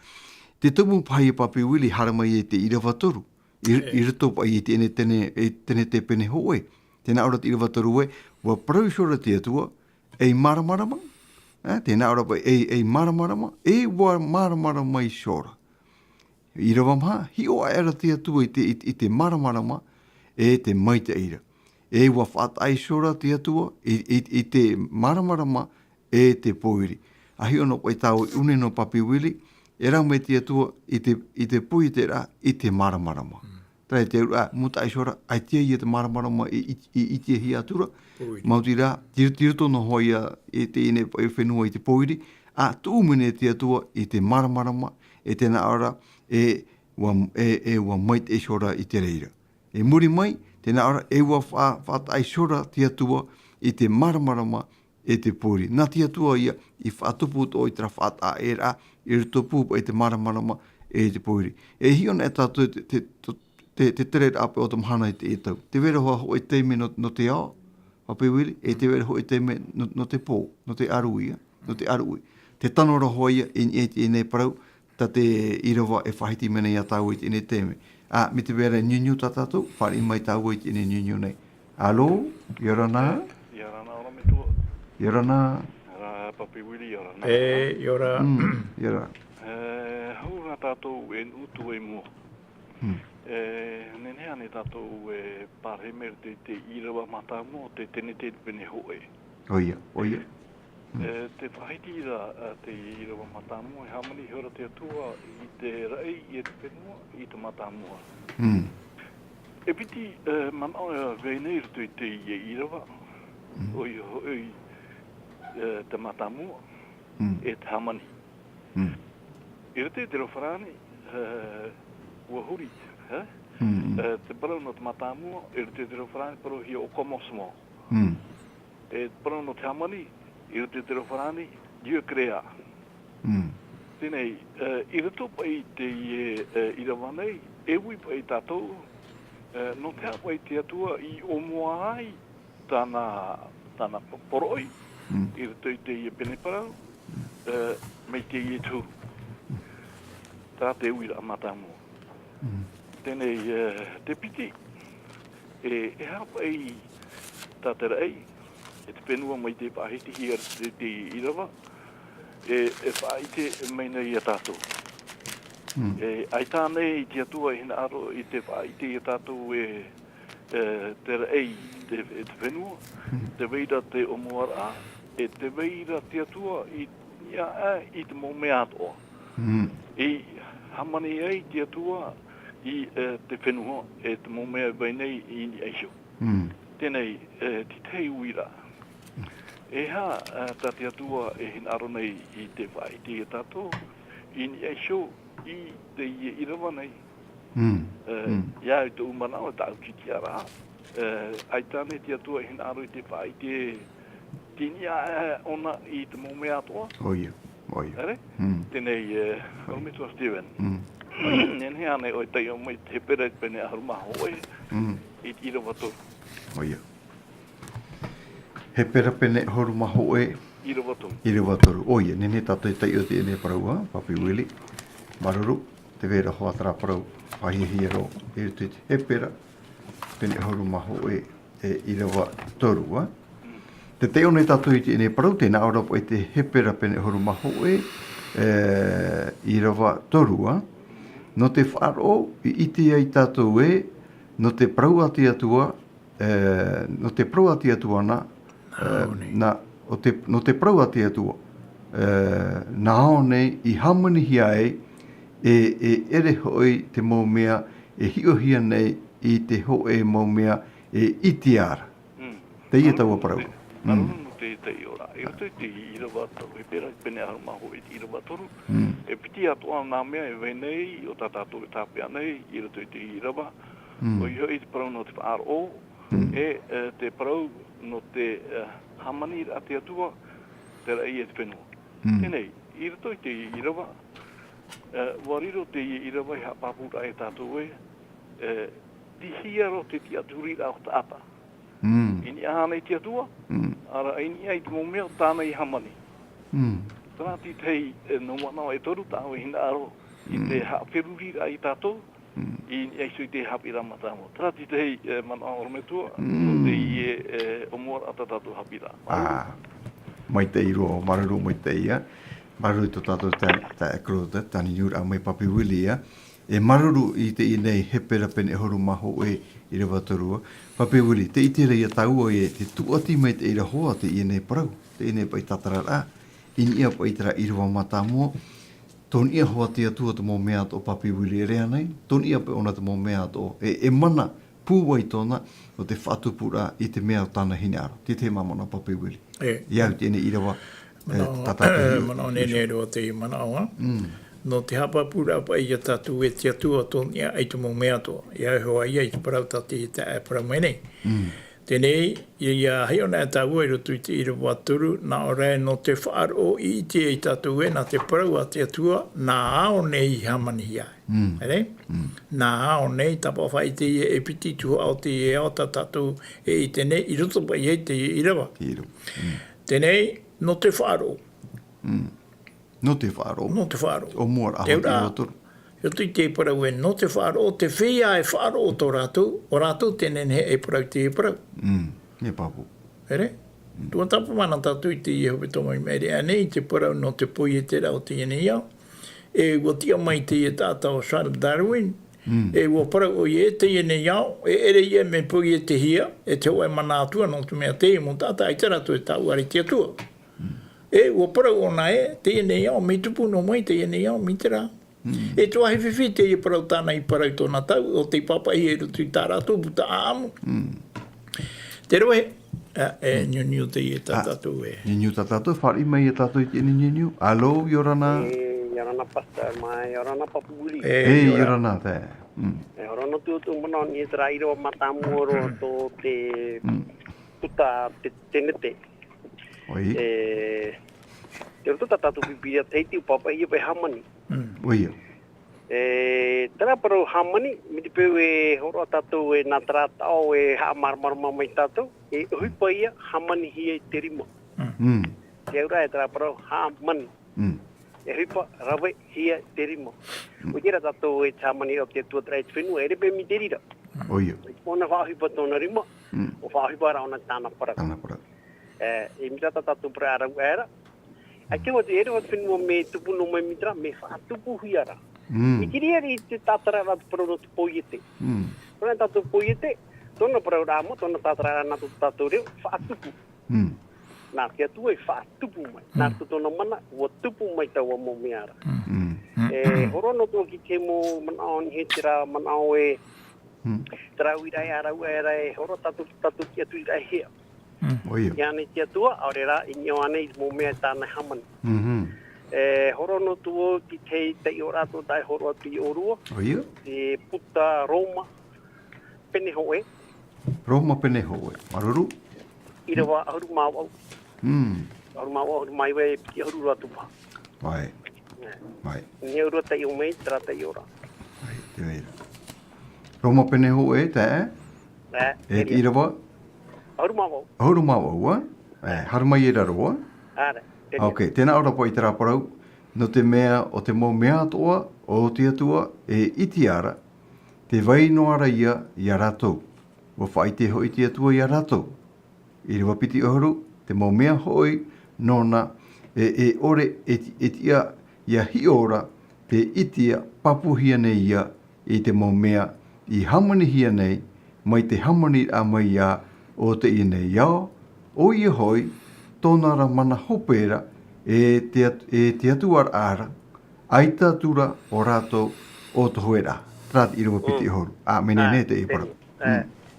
Te tumu pai e papi wili haramai e te irawatoru i rito pai e tene te pene hoe. Tēnā ora te irawatoru e wa prausora te atua e maramarama. Tēnā ora pai e maramarama e wa maramarama i shora. I rawa maha, hi o aera te atua i te maramarama e te maita ira. E wa whaatai sora te atua i te maramarama e te poiri. Ahi ono pai tau une no papi wili, e rau me te atua i te pui te ra i te maramarama. tai te ura, muta ai sora, ai tia i te maramarama i te hi atura, Poiri. mauti rā, tiro no hoia e te ine e whenua i te poiri, a tūmene te atua i te maramarama, e tēnā ora, ua mait e sora i te reira. E muri mai, tēnā ora, e ua whaat ai sora te atua i te maramarama e te poiri. Nā te atua ia, i whaatupu o i tera whaat a e rā, i rutupu i te maramarama e te poiri. E hiona e tātou te tere ape o te mahana i te etau. Te wera hoa hoi teime no te ao, hape wiri, e te wera hoi teime no te pō, no te arui, no te arui. Te tanora hoia i nei parau, ta te irawa e whahiti mena i a tāu i nei teime. Me te wera nyunyu tā tātou, whare i mai tāu i nei nyunyu nei. Alo, Yorana? Yorana ora me tua. Yorana? Papi wili yorana. Yora. Yora. Hau ngā tātou e utu e mua. Nenea ne tātou e pārhemer te irawa mata mua, te tene te pene hoe. Oia, oia. Te whahiti te irawa mata mua, e hamani hora te atua i te rei i te penua i te mata mua. E piti manao veinei rutu i te irawa, oi te mata mua, e te hamani. I rete te rowharane, ua huri, te parau no te mata mua, i rete te rowharane, parau hi o komosmo. E parau no te hamani, i rete te rowharane, dio krea. Tēnei, i reto pa i te irawanei, e ui pa i tātou, no te hapa i te atua i o mua ai tāna poroi, i reto i te pene parau, mei te i tū. Tā te uira mata mua. Tēnei, te piti, e hapa i tā te rei, e te penua mai te pāhiti hi ar te irawa, e whaite meina i a tātou. Ai tānei i te atua hina aro i te whaite i a tātou te rei te penua, te veira te omuara, e te veira te atua i te mōmea atoa. I hamani ei te atua i te whenua e te mōmea weinei i ni eisho. Tēnei, ti tei uira. E ha, tā te atua e hina aro nei i te whai te tātou, i ni eisho i te irawa nei. Ia i te umana o tāu ki te ara. Ai tāne te atua e hina aro i te whai te tinia ona i te mōmea atoa. Oia, oia. Ere? Tēnei, Rometua Steven. Nenhe ane o tei o mai te pere pene aharumaho oe, i te irawa toru. Oia. He pera pene horumaho e Irawa toru. irawa toru. Oia, nene tātou e tai o te ene paraua, Papi Wili. Maruru, te vera hoatara parau, whahihi ero, e te he pera pene horumaho e irawa toru. Te te one tātou i te ene parau, tēnā ora po e te he pera pene horumaho e irawa toru. No te wharo, i iti ai tātou e, no te praua te atua, no te praua te atua na, no te praua te atua, nā nei i hamanihi ai, e ere hoi te maumea, e hiohia nei i te hoe maumea, e iti ara. Te ia taua parau. Marunu te tei ora. I roto i te irawa toru, e pera pene aharumaho i te irawa toru. E piti atoa nā mea e wenei, o tā tātou e tāpea nei, i roto i te irawa. O i hoi te parau no te whaaro, te parau no te hamani a te atua, te rei e te whenua. Tēnei, i roto i te irawa, wariro te irawa i hapapura e tātou e, ti hiaro te ti aturi rao ta ata. Ini ahane te atua, ara ini ai te mōmea tāna i hamani. Tana ti tei no manao e toru tāo e hina aro, i te hawheruri ai tātou, i ni eiso i te hapi ramatamo. Tana ti tei manao rometua, no te i omuara ata tātou hapi ra. Mai te iro, maruru mai te ia. Maruru to tātou ta ekrota, tani niura mai Papi Wili ia. E maruru i te i nei he pera pene horu maho e i rewa torua. Papi Wili, te iti rei a tau e te tuati mai te ira hoa te i nei parau. Te i nei pai tatarara. I ni ia pai tara i rewa mata mua. Ton ia hoa tia tua te mō mea o papi wili e rea nei, ton ia pe ona te mō mea o e mana pūwai tōna o te whatupura i te mea o tāna hinearo. Ti te mamona papi wili. Iau tēne irawa Mana o nene roa te manaoa. No te hapapura pa i a tatu e te atua ton ia ai te mō mea toa. Ia hoa ia i te parau tate i te parau mai nei. Tēnei, ia hei ona e tāua i roto i te irawa turu, nā o rea no te whaaro i te i tatu e, nā te parau a te atua, nā ao nei hamani ia. Nā ao nei, tapa whai te ia e piti tuho ao te ia ao ta tatu e i tēnei, i roto pa i te irawa. Tēnei, no te whaaro. No te whaaro. No te whaaro. O mua aho te roto. Yo tui te parau e no te whaaro, te whia e whaaro o tō rātou, o rātou tēnen he e parau te e parau. Ne papu. Here? Tua tapa mana tātou i te i hope tō mai mere anei, te parau no te poi e te rao te ene iau. E ua tia mai te i tātou Charles Darwin, e ua parau o i e te ene iau, e ere i e me poi e te hia, e te oe mana atua no te mea te i mo tāta, i te rātou e tāu ari te atua. E ua parau o na e, te ene iau, me tupu no mai te ene iau, mi te rā. E tua he whiwhi te i parau tāna i parau tōna tau, o te papa i e rutu i tā rātou, puta aamu. Te roe, e niu te i e tātou e. Niu tātou, whari mai e tātou i te niu. Alo, Yorana. Yorana pasta, mai Yorana papuri. Yorana te. Yorana tu mana ni tra iro matamoro to te puta te nete. Oi. Te roto tātou pipia teiti o papa i e pe hamani. Oi. Tera pero hamani, mi te peu e horo tātou e nā tratao e haa marmarma mai tātou, e huipa ia hamani hi e te rima. Te aura e tera pero hamani. E huipa rawe hi e te rima. O tira tātou e tāmani o te tua trai te whenua, e repe mi te rira. Oi. Ona whahuipa tōna rima, o whahuipa raona tāna para. Tāna para. E mi tata tātou pra arau era. A te o te ere o te whenua me tupu no mai mitra, me whaatupu hiara. I kiri eri te tātara rātu parau te poiete. Tōna tātou poiete, tōna parau rāmo, tōna tātara rātu tātou reo, whaatupu. Nā kia tua e whaatupu mai. Nā tu tōna mana, ua tupu mai tau a mō meara. E horono tō ki te mō manao ni he tira manao e trau irai arau e horo tātou kia tui rai hea. Ia nei tia tua, aore rā, i nio anei mō mea tāna hamani. Horono tuo ki te i o rātou tai horo atu i orua. Te puta Roma Peneho e. Roma Peneho e. Maruru? Irawa ahuru mau au. Ahuru mau au, ahuru mai we piti ahuru rātou pa. Vai. Vai. Ni ahuru tai o mei, tera tai o rā. Vai, te veira. Roma Peneho e, te e? E te irawa? Ahuru mau au. Ahuru mau au, a? Harumai e raroa? Are. Ok, tēnā ora po i te rāparau, no te mea o te mō mea toa, o te atua, e iti ara, te vai noara ia i a rātou. Wa whai te hoi te atua i a rātou. I rewa piti ohuru, te mō mea hoi, nona, e ore etia ia hi ora, te itia papuhia nei ia, i te mō mea, i hamani hia nei, mai te hamani a mai ia, o te i nei iao, o i hoi, tōnara mana hopera e te atuar ara, aita tura o rātou o te hoera. Trāt i rua piti horu. Mene ne te i paru.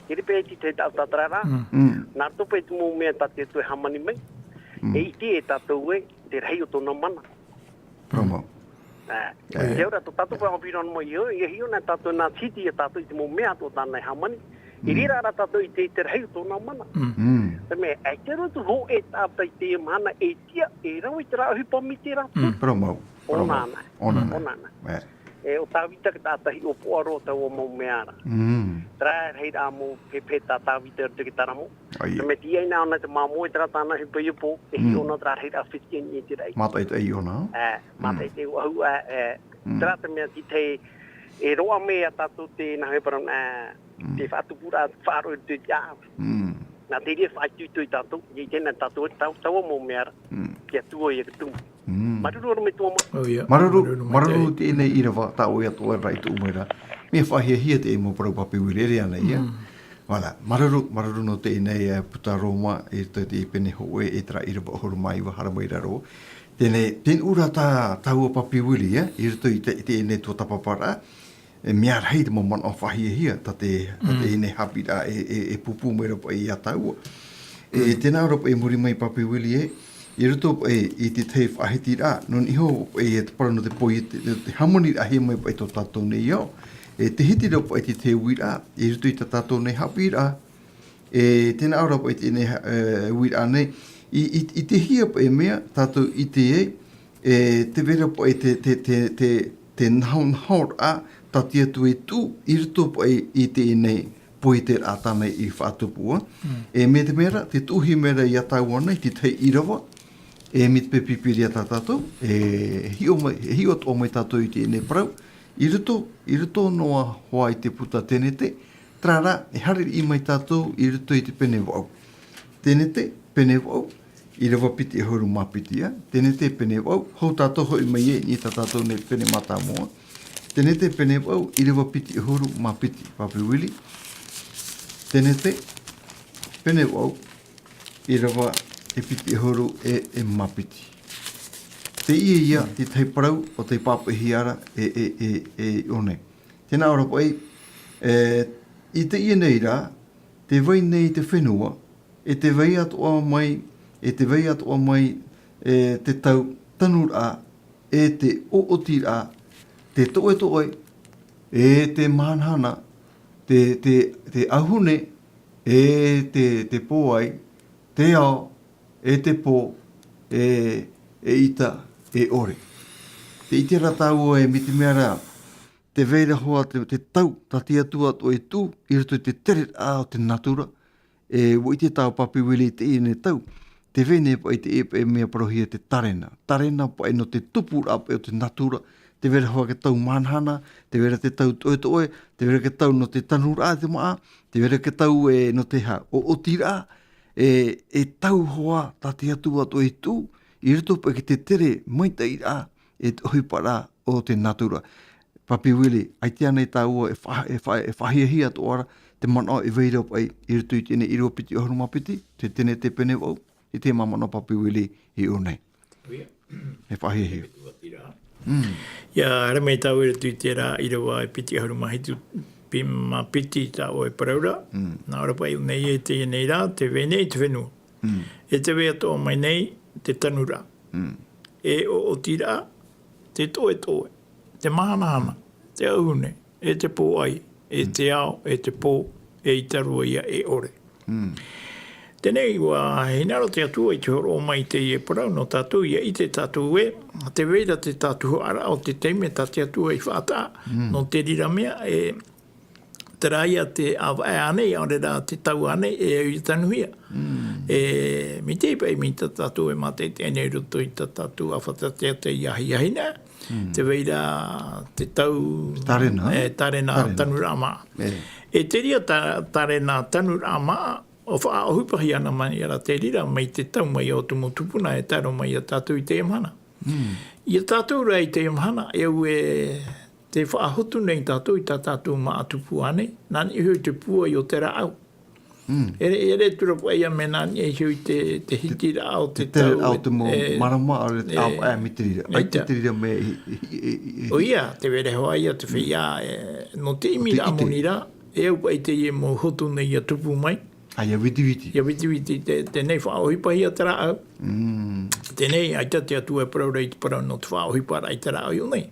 Kiri pe ti te tau tatarara, nā tope te mō mea tate tue hamani mai, e iti e tātou e te rei o tōna mana. Promo. Te ora, tō tātou pa mapirano mai i hio nā tātou nā titi e tātou i te mō mea tō tānei hamani, i rira ara tātou i te rei o tōna mana. Te mea, e te rotu ho e tātai te mana e tia, e rau i te rau hipa mi te rātu. Promo. Onana. Onana. E o tāwita ka tātahi o poaro tau o mō meara. Tera hei rā mō pepe tā tāwita te ki taramo. Te mea tia ina ona te māmo e tera tāna hipa i upo, e hi ona tera hei rā whiskien i te rei. Mata i te i ona. Mata i te uahu tera te mea ki te e roa mea tātou te nahe paran te whaatupura whaaro i te jāwe. Nā te rea whaitutui tātou, i tēnā tātou tau mō meara, kia tua i a tumu. Maruru ora me tua ma. Maruru tēnei irawa tāo i atoa rai tu umaira. Mea whahia hia te e mō parau papi urere ana ia. Wala, maruru no tēnei puta Roma e te Peneho e tra irawa horu mai wa haramai raro. Tēnei ura tāua papi wili, I roto I te tō tapapara, mea rei te mamon o whahia ta te ene hapi a e pupu mai ropo I a tāua. Tēnā ropo muri mai papi wili I roto I te te whahiti rā, non iho te parano te poi, te hamoni a he mai pa I tō tātou nei iau. Te hiti ropo te wira, I roto I tā tātou nei hapi rā, tēnā ropo te ene wira nei, I te hia pa mea, tātou I te vera pa te nahon a, tatia tu tū, I roto pa I te ene poi te rātana I whātupua. Me te mera, te tūhi mera I a tāua nei, te tei irawa, mit pe pipiri a tātou, hio tō mai tātou I te ene parau, I roto noa hoa I te puta tenete, trara, hari I mai tātou I roto I te pene wau. Tenete, pene wau, I rawa piti e horu mapitia, tenete pene wau, hou tātou hoi mai ni tātou ne pene mata moa. Tenete pene wau, I rawa piti e horu mapiti, papi wili. Tenete, pene wau, I rawa e piti e horu e mapiti. Te ia, te tei parau o te papahiara one. Tēnā ora po I te ia nei rā, te vai nei te whenua, te vai atoa mai, te tau tanura, te ooti rā, te toe, te manhana, te ahune, te pōai, te ao, te pō, ita, ore. Te iti ratau mi te mea rā, te veira hoa te tau, tatia tua to tū, I roto te tere a o te natura, wo I te tau papi wili te ine tau, te vene pa I te epa mea parohia te tarena. Tarena pa no te tupu rapa o te natura, te vera hoa ke tau manhana, te vera te tau toe, te vera ke tau no te tanura te maa, te vera ke tau no te ha o tira, tau hoa tatia tua to tū, I roto pa ki te tere maita I rā hoipara o te natura. Papi wili, ai te anei tāua e whahiahia to ora, te mana I veira pa I roto I tēne irua piti o horumapiti, te tēne te pene wau, I te mamana papi wili I unei. E whahiahia. Ia, hara mei tau ira tui te rā irawa e piti harumahitu pima piti tā o e paraura. Nā ora pai unei te nei rā, te vene I te whenua. Te wea tō mai nei, te tanura. O tira, te toe, te mahana, te aune, te pō ai, te ao, te pō, I tarua ia ore. Tenei wa hinaro te atua I te horo o mai te parau no tātou ia I te tātou te veira te tātou ara o te teime tā te atua I whātā, no te rira mea te raia te awa anei, ore rā te tau anei I tanuhia. Mi te ipai mi ta tātou mate te enei roto I ta tātou awhatatea te iahina, te veira te tau tarena tanura maa. Te ria tarena tanura maa, o wha o hupahi ana mani ara te rira mai te tau mai o tumo tupuna taro mai a tātou I te amhana. I a tātou rei te amhana, te whaahotu nei tātou I tā tātou maa tupu ane, nani hui te pua I o te rā au. Ere tura po eia me nani e hui te hiti rā au te tau. Te au te mo marama au mi te rira. Ai te rira me... O ia, te vere hoa ia te whia, no te imi rā moni rā, au pai te ie mo hotu nei a tupu mai. Ai, a witi. Ia witi, tenei whaohipahi a te rā au. Tenei, ai te atua e parau rei te parau no te whaohipa rai te rā au nei.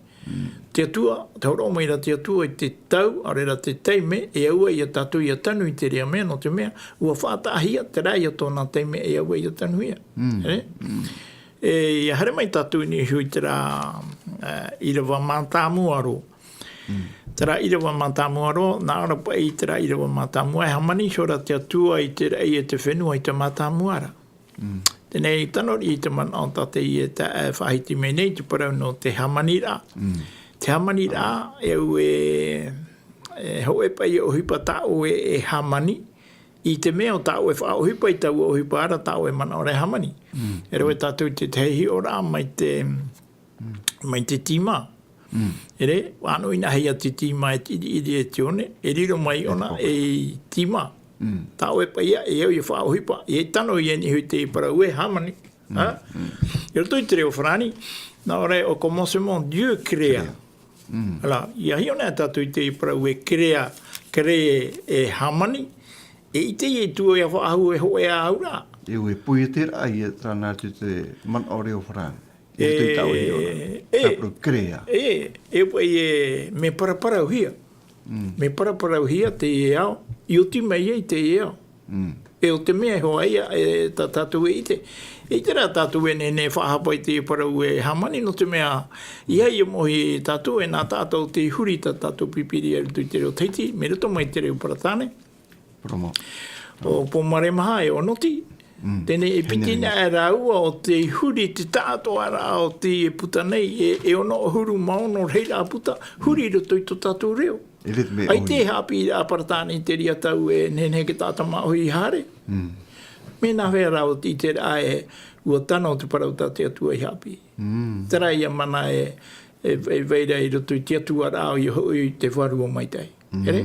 Te atua, te horo mai ra te atua I te tau, arera te teime, aua I a tātou I a tanu I te rea mea, no te mea, ua whaatahia, te rai a tōna teime, aua I a tanu ia. Ia hare mai tātou ni hui te rā irawa mātāmuaro. Te rā irawa mātāmuaro, nā ora pai te rā irawa mātāmuaro, e hamani sora te atua I te rei e te whenua I te mātāmuara. Tenei tanori I te mana o tate I te whahiti me nei te parau no te hamani rā. Te hamani rā hau e pai o hipa tāo e hamani. I te mea o tāo e whao hipa I tau o hipa ara tāo e mana o re hamani. E rawe tātou te tehi o rā mai te tīma. Ere, wāno ina hei a te tīma e tione, e riro mai ona e tīma. Tāo e paia, e au i whao hipa, e tano I eni hui te parau e hamani. I roto i te reo whanani, nā ore o commencement Dieu créa. Ala, ia hi ona tātou i te iparau e créa e hamani, e i te i tua ia whaahu e hoe a aura. E ue pui te rai e trana tu te man o reo wharang. E tu i tau i ora. Tāpro krea. Me paraparau hia. Me paraparau hia te e ao. I o ti mei e te e ao. E o te mea hoa ia e tātou e ite. E te rā tātou e ne whahapa i te parau e hamani no te mea. Ia i mohi tātou e nā tātou te huri tātou pipiri e rutu i te reo teiti. Me ruto mai te reo paratāne. Promo. O pomare maha e o noti. Tēne e pitina e rāua o te huri te tātou ara o te puta nei e ono huru maono reira puta huri ruto i to tātou reo. Ai te hapi a paratāne i te ria tau e nene ke tāta maohi i hare. Me nā whea rao i te rā e ua tano te parau tā te atua i hapi. Tera ia mana e veira i ruto i te atua rao i te warua maitai. Ere?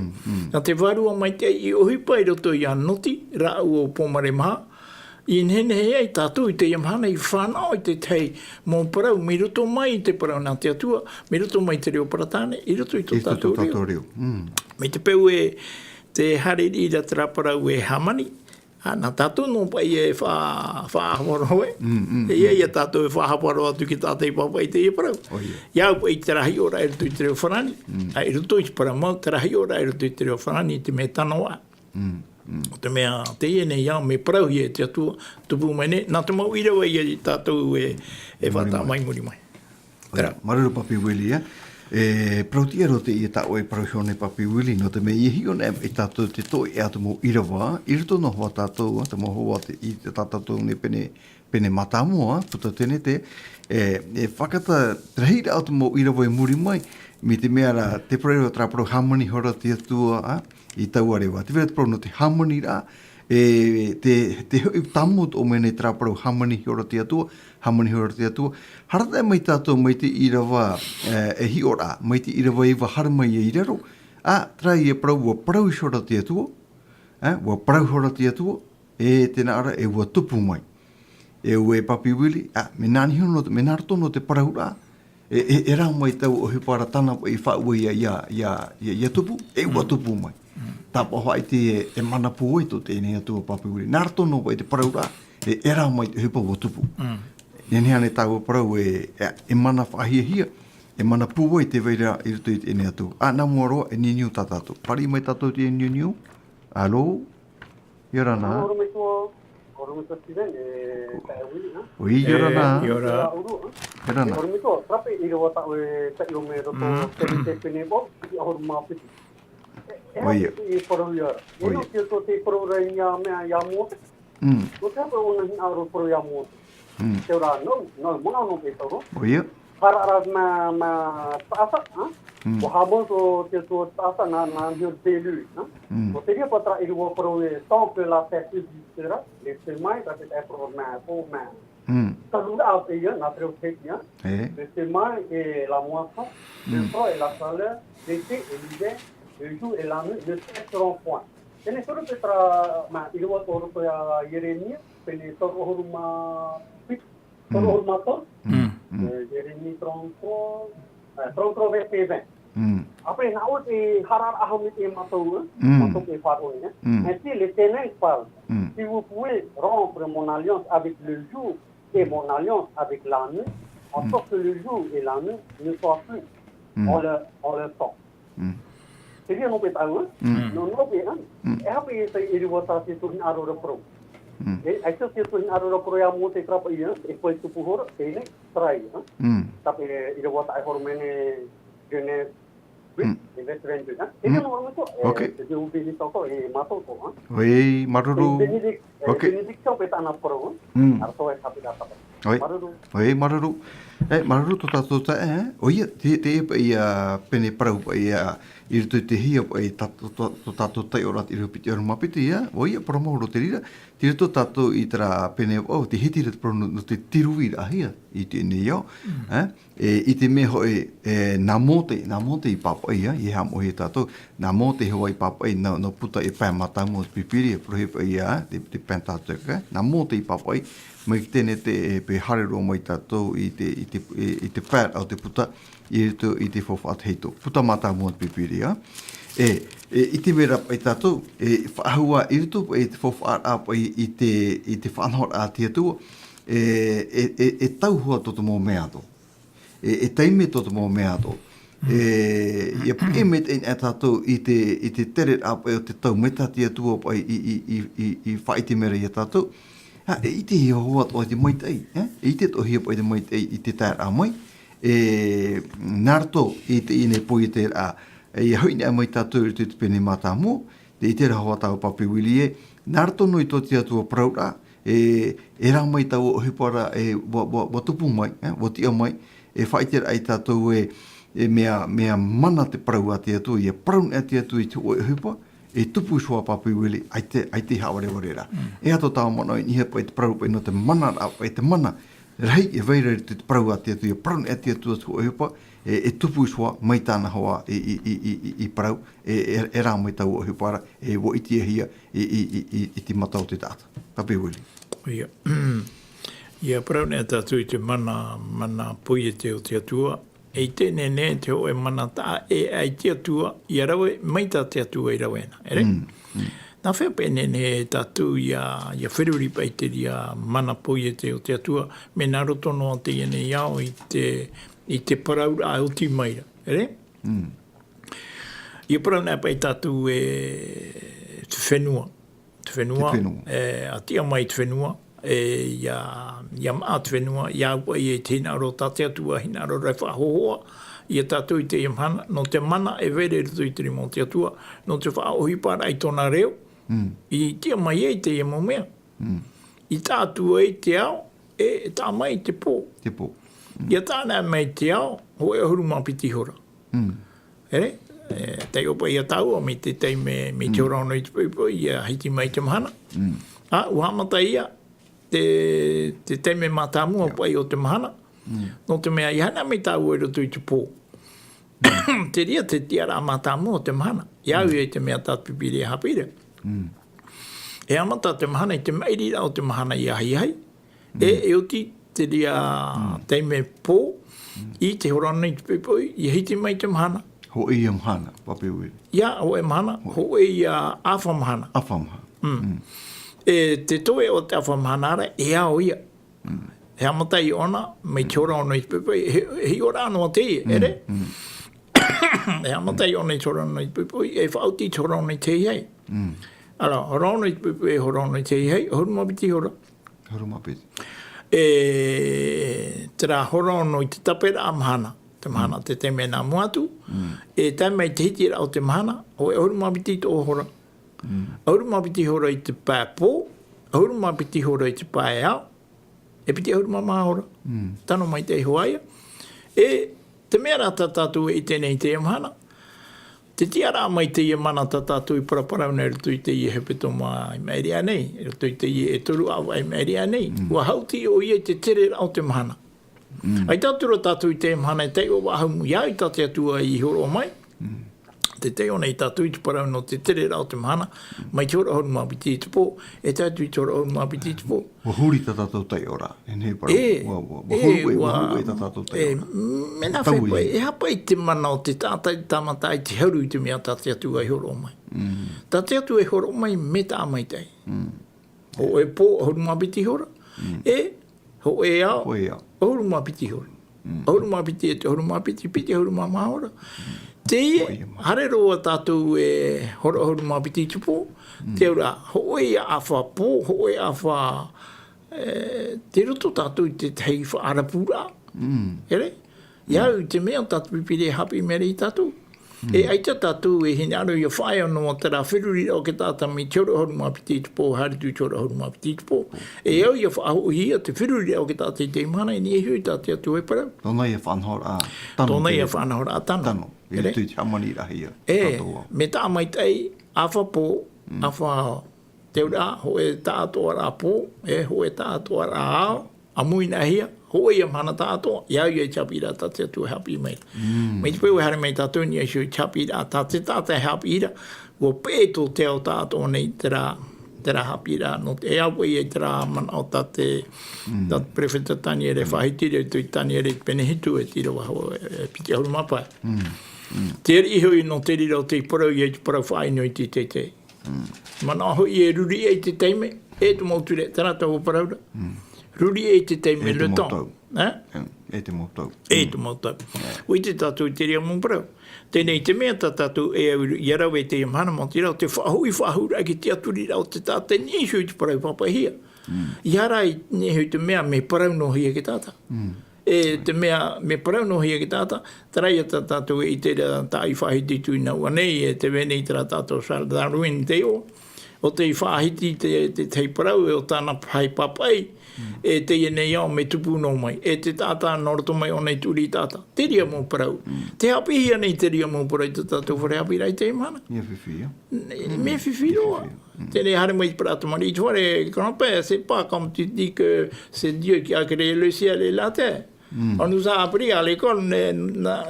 Nā te warua maitai i ohipa i ruto i anoti rā ua pomare maha. I nene hea i tātou i te iamhana i whanau i te tei mō parau. Mi ruto mai i te parau nā te atua. Mi ruto mai te reo paratāne. I ruto i tō tātou reo. Me te peu e te hare i ra te raparau e hamani. Nā tātou nō pai e whāhaparo e. E ia tātou e whāhaparo atu ki tātou i papa i te parau. Iau pai te rahi ora e ruto i te reo whanani. I ruto i te paramau te rahi ora e ruto i te reo whanani i te me tanoa. O te mea te iene ia me parau hi e te atua tupu mai ne. Nā te mau irawa ia i tātou e whata mai muri mai. Maruru papi wili ia. Prautia ro te ia tāu e parauhione papi wili no te mea i hione e tātou te toi e atu mo irawa. Irito no hoa tātou, te mo hoa i te tātou ne pene matamoa, puta tene te whakata trahira atu mo irawa e muri mai. Mi te mea ra te parau traparo hamani hora te atua, I tau arewa. Te wera te prono te hamani rā, te hoi tamut o mene traparo hamani hora te atua, harata e mai tātou mai te irawa e hi ora, mai te irawa e wahara mai e iraro, trai e parau ua parau hora te atua, ua parau hora te atua, e tēnā ara e ua tupu mai. E ue papi wili, me nāni hono, me nārtono te parau rā, e rā mai tau o he para tana i whaua ia tupu, e ua tupu mai. Tāpa hoa i te mana pū to tēnei atua papi wiri. Nāra tono i te parau rā, e rā mai te hupa wa tupu. Nenea ne tāua parau e mana whahia hia, e mana pū i te veira i rutu i tēnei atua. Nā mua roa e niu tā tātou. Pari mai tātou te niu. Alo? Iora nā? Oromito Steven, tae wili, ha? Oi, iora nā? Iora. Iora nā? Oromito, trape i rawa tāu e taio me roto te pene bo, i ahor mā piti. Oia. E parau iara. E no ki o te parau rai ia mea ia mōte. No te hapa ona hina aro parau ia mōte. Te ora mona no pe tau. Oia. Hara ma tāsa, ha? O habon o te tō tāsa nā hio te lui, ha? O te ria patra i rua parau e tāpe la te tira, le te mai, ka te parau mea, pō mea. Talura au te ia, nā te reo te ia. Le te mai e la moasa, le pro e la sale, le te e lide, le jour et la nuit, le 7 point. Tēne soro petra, i rua tōru ko a Jeremia, pene tōru horu mā pit, tōru horu mā tōru. Jeremia 33, verset 20. Après, na o te harar ahami te matou e whāroe. Ainsi, l'Éternel parle. Si vous pouvez rompre mon alliance avec le jour et mon alliance avec la nuit, en sorte que le jour et la nuit ne soient plus en leur temps. Seria no pe tau, no pe e hape e tai iri wata te tuhin arora pro. E aisa te tuhin arora pro ia mo te trapa ia, e koe tupu hora, te ine, trai. Tapi iri wata e hormene Genève, e veterandu. Seria no marmito, te ubi ni toko e mato ko. Oi, maruru. Benediction pe tana pro, arto e hape da tapa. Oi, maruru. Maruru to tātou oia, te ia pene parau ia i rutu te hia i tātou tai orat i rupiti o mapiti ia, oia, promauro te rira, te rutu tātou i tera pene te hiti rat prono no te tiruira hia i te ne iau, i te me hoi nā mote i papa ia, i hamo he tātou, nā mote hoa i papa i no puta i pēmatamu o pipiri, prohepa ia, te pēntātuka, nā mote i papa i, mai tēne te pe harero mai tātou i te pēt au te puta i te whawhaat heito. Puta mata mua te pipiria. I te mera pai tātou, whaahua i rito te whawhaat apa i te whanhor a tia tua, tauhua toto mō mea to. Taime toto mō mea to. Ia pēmet e tātou i te tere apa o te tau meta tia tua pai i whaiti mera i tātou. I te hia hoa o te maitei, i te tohia pai te maitei i te tār a mai, nārto i te ine poi te a, i haine a mai tātou i te pene mata mo, te i te rahoa tau papi wili nārto noi tō tia tua praura, rā mai tau o hipara wa tupu mai, wa tia mai, whaiti ai tātou mea mana te prau a tia tua, praun a tia tua i te oi hipa, tupu sua papi wili, ai te haware warera. Ato tau mana i niha pai te prau pai no te mana a pai te mana, rei veira te prau a tia tua, praun a tia tua tu oi hipa, tupu sua mai tāna hoa i prau, rā mai tau o hipara, wo iti hia i te matau te tāta. Papi wili. Ia. Ia prau nea tātou i te mana pui e te o te atua, e tēne ne te o e mana tā ai te atua, i arawe, mai tā te atua i rawena, ere? Nā whea pēne ne tātou ia whiruri pai te ria mana pui e te o te atua, me nā roto noa te ene iau i te paraura a uti maira, ere? Ia parau nea pai tātou te whenua. Te whenua, a tia mai te whenua, ia maa te whenua, ia ua i te hinaro tate atua, hinaro rai whahohoa, ia tātou i te imhana, no te mana e vere rutu i te rimo te atua, no te whaohi para i tōna reo, i tia mai e te iemo mea. I tātua i te ao, tā mai te pō. Te pō. Ia tāna mai te ao, ho e huru mapiti hora. Ere? Tei opa ia tāua, me te tei me te ora ono i te puipo, ia hiti mai te mahana. Uhamata ia, te teime mātāmua pai o te mahana, no te mea ihana me tāu e roto i te pō. Te ria te tiara mātāmua o te mahana, iau e te mea tātpipiri e hapire. E amata te mahana i te mairira o te mahana i ahi hai, e oti te ria teime pō, i te horana i te pipoi, i hiti mai te mahana. Ho e ia mahana, papi ui. Ia, ho e mahana, ho e ia awha mahana. Awha mahana. Te toe o te awha mahanara, e ao ia. He amata i ona, mai te ora ona i te pipoi, he ora anō te i, ere? He amata i ona i te ora ona i te pipoi, e whauti te ora ona i te iei. Ara, hora ona i te pipoi, e hora ona i te iei, horu mapiti hora. Horu mapiti. Tera hora ona i te tapera a mahana. Te mahana te te mena muatu, e tai mai te hitira o te mahana, o e horu mapiti to hora. Horu mapiti hora i te pāpō, horu mapiti hora i te pāe au, e piti horu mama hora. Tano mai te hoaia. E te mea rata tātou i tēnei te mahana. Te tiara mai te ia mana tātou i paraparau nei rutu i te ia hepeto mai mairia nei, rutu i te ia e toru awa i mairia nei. Ua hauti o ia te tere au te mahana. Ai tātura tātou i te mahana e te o wahamu iau i tate atua i horo mai. Te te ona i tātou i te parau no te tere rao te mahana, mai te ora horu mapiti i te pō, e tātou i te ora horu mapiti i te pō. Wa huri ta tātou tai ora, e nei parau. Wa huri ta tātou tai ora. Mena whepai, e hapa i te mana o te tātai tamata i te hauru i te mea tate atua i horo mai. Tate atua i horo mai me tā mai tai. O e pō horu mapiti hora, ho e ao, horu mapiti hora. Horu mapiti e te horu mapiti, piti horu mama hora. Te hare roa tātou e horo mapiti i te pō, te ora ho e a wha pō, ho e a wha te roto tātou i te hei wha arapura. Ere? Iau te mea tātou pipire hapi mere i tātou. E aita tātou e hine aro i a whae anō o tera whiruri o ke tātou mi te ora horu mapiti i te pō, hare tu te ora horu mapiti i te pō. E au i a whaaho hia te whiruri o ke tātou i te imana i ni e hui tātou atu e parau. Tōna i a whanhora a tano. Tōna i a whanhora a tano. Tano. E tui te hamani rahi a. Me tā mai tei, a wha pō, a wha te ura, ho e tātoa rā pō, ho e tātoa rā ao, a muina hia, ho e amhana tātoa, iau i e chapi rā tāte atu e hapi mai. Mei te pēu hare mai tātou ni e shui chapi rā tāte hapi ira, ua pēto te au tātoa nei te rā te rā hapi rā, no te au e te rā mana o tate prefeta tani ere whahiti reo tui tani ere penehitu e tira waho e piti auru mapai. Te iho i no te rira o te porau i e te porau whaino i te te. Mana aho i e ruri e te teime, e tu mautu re, tarata o porau ra. Ruri e te teime le tong. E te motau. E te motau. Ui te tātou te rea mō parau. Tēnei te mea tātou e au i arau e te imana mo te rau, te whahui whahura ki te aturi rau te tātou nihu i te parau papahia. I ara i nihu te mea me parau no hia ki tātou. E te mea me parau no hia ki tātou, tarai a tātou e i te tai whahiti tui nau anei, e te venei tera tātou Darwin te o te whahiti te tei parau e o tāna pai papai, e te nei au me tupu no mai, e te tātā noroto mai o nei turi tātā. Te ria mō parau. Te hapihia nei te ria mō parau te tātou whare hapi rai te imana. Ia whiwhia. Me whiwhi roa. Te ne hare mai prata mari, tu whare kanapea, c'est pas comme tu dis que c'est Dieu qui a créé le ciel et la terre. On nous a appris à l'école,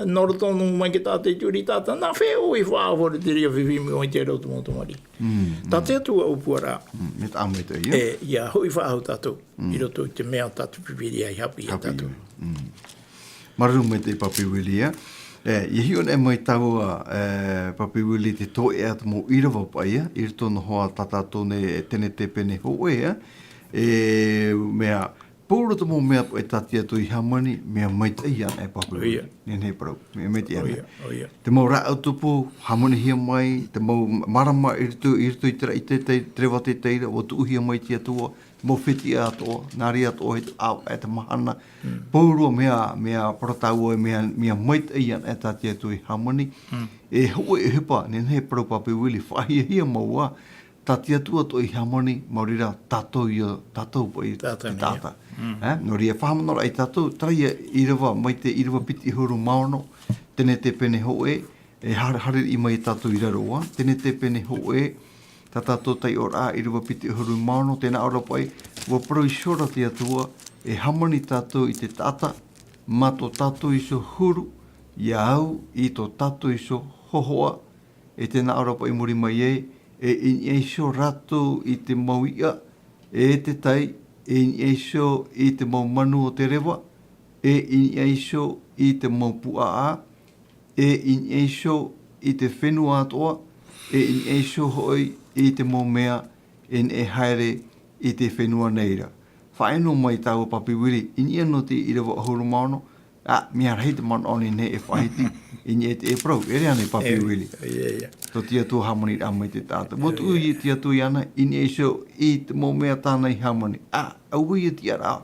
noroto no mai ke tātou turi tātā, nā wheo i whaavore te ria whiwhi mi o i te roto mō mari. Tā te atua upua rā. Me ta ame te ia. Ia, hoi whaahau tātou. I roto i te mea tātou pipiri ai hapi a tātou. Maru me te papiwili ia. I hion e mai taua papiwili te toe atu mō irawa paia, i rito no hoa tātātou ne tene te pene ho ea, mea pōro te mō mea e tati atu i hamani, mea maitai ana e papiwili. Nene parau, mea maitai ana. Te mau rā autupu, hamani hia mai, te mau marama i rito i tera i te trewa te teira, o tu uhia mai te atua, mo whiti atoa, nari atoa e te mahana. Pōrua mea protau e mea maitai an e tati atu i hamani. E hoa e hipa, nene parau papiwili, whahia hia maua, tati atu atu i hamani, maurira tātou pa i tāta. No ria whahamanora i tātou, traia irawa, mai te irawa piti huru maono, tene te pene hoe, e hare i mai tātou i raroa, tene te pene hoe, tā tātou tai ora i rua piti huru maono, tēnā ora pai, wa parau i shora te atua, e hamani tātou i te tata, ma tō tātou iso huru, ia au i tō tātou iso hohoa, e tēnā ora pai muri mai e iso rato i te mauia, e te tai, e iso i te mau manu o te rewa, e iso i te mau puaa, e iso i te whenua atoa, e iso hoi i te mō mea en e haere i te whenua neira. Whaeno mai tāua papiwiri, ini anō te irawa ahuru maono, mea rei te man oni ne e whahiti, ini e te e prau, ere ane papiwiri. Tō tia tū hamani rā mai te tāta. Motu ui e tia tū iana, ini e so i te mō mea tānei hamani. Au i e tia rā,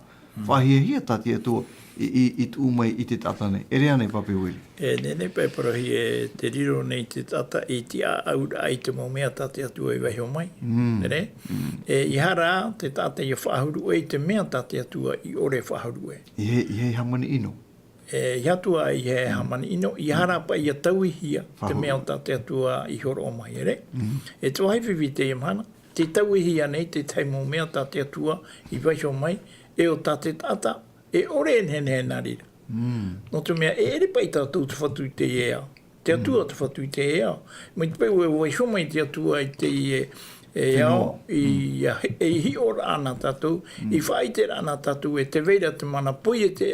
whahia hia tā tia tū i tū mai i te tata nei. Ere ane papiwiri. Nene pai parahi e te riro nei te tata i te aura ai te mō mea tate atua i wahi o mai. I hara te tata i whahuru e te mea tate atua i ore whahuru e. I he hamani ino? I atua i he hamani ino, i hara pa i a tauhi hia te mea tate atua i horo o mai, ere? E tō haiwhiwi te imana, te tauhi hia nei te tai mō mea tate atua i wahi o mai, e o tate tata, e ore en hen hen narira. No te mea, e ere pai tātou te whatu i te ea. Te atua te whatu i te ea. Mai te pēu e waisho mai te atua i te ea, e hi ora ana tātou, i whaitera ana tātou, e te veira te mana pui e te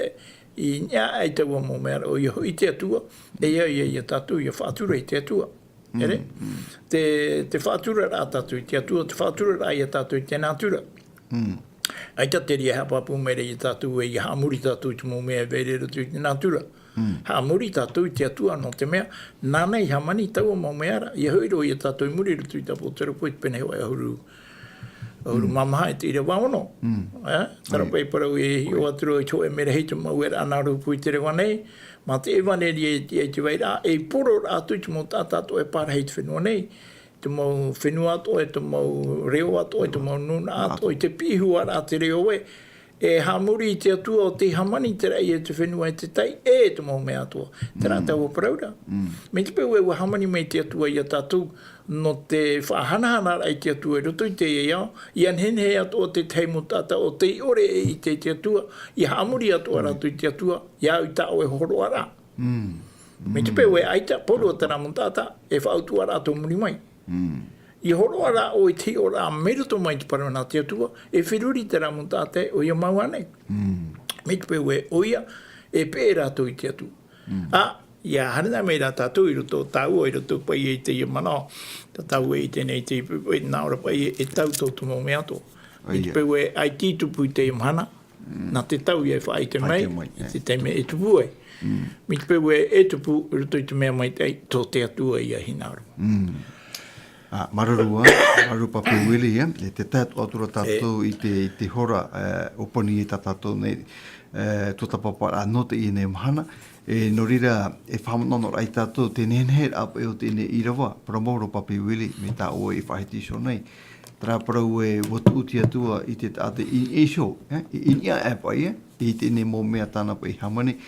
i nia ai te ua mō mea, o i hui te atua, e ia tātou, i a whātura i te atua. Ere? Te whātura rā tātou i te atua, te whātura rā i a tātou i te nātura. Ai ta te ria hapapu mere i tātou e i hamuri tātou i te mō mea vere ratu i te nātura. Hamuri tātou i te atua no te mea, nānei hamani taua mō mea ra, i hoiro i a tātou i muri ratu i tapo terapo i te pene hoa e ahuru mamaha e te ira waono. Tarapai parau e hi o aturo i tō e mere hei te mau e anaru pui te rewa nei, ma te ewaneri e te waira, e poro rātu i te mō tātātou e pāra hei te whenua nei, te mau whenua ato, e te mau reo ato, e te mau nuna ato, i te pihua rā te reo e, e hamuri i te atua o te hamani te rei e te whenua e te tai, e te mau mea atua. Te rā tau o paraura. Me te pēu e wa hamani mai te atua i a tātou, no te whahanahana rai te atua e roto i te iau, i anhenhe ato o te teimu tata o te ore e i te atua, i hamuri ato rātu i te atua, i au i tāo e horo ara. Me te pēu e aita, poro o tana mun tata, e whautua rātu muri mai. I horo ara o te ora mero to mai te paramana te atua, e whiruri te ramu tāte o ia mau anei. Me te pewe o ia, e pēra to i te atu. Ia harina mei rā tātou i roto tau i roto pai e te ia mana, ta tau e tēnei te e nā ora pai e tau tau tumo me ato. Me te pewe ai tītupu i te imhana, nā te tau i e whaai te mei, i te teime e tupu e. Me te pewe e tupu i roto i te mea mai tei, tō te atua i a hinauru. Mararua, maru pape wili, e te tātua atura tātou i te hora oponi i tā tātou nei, tō tapapara no te i nei mahana, e no rira e whamanono rai tātou te nenher ap e o te ne irawa, paramouro pape wili, me tā oa i whahiti so nei. Tara parau e watu uti atua i te tāte i esho, i ia e pai, i te ne mō mea tāna pa i hamane,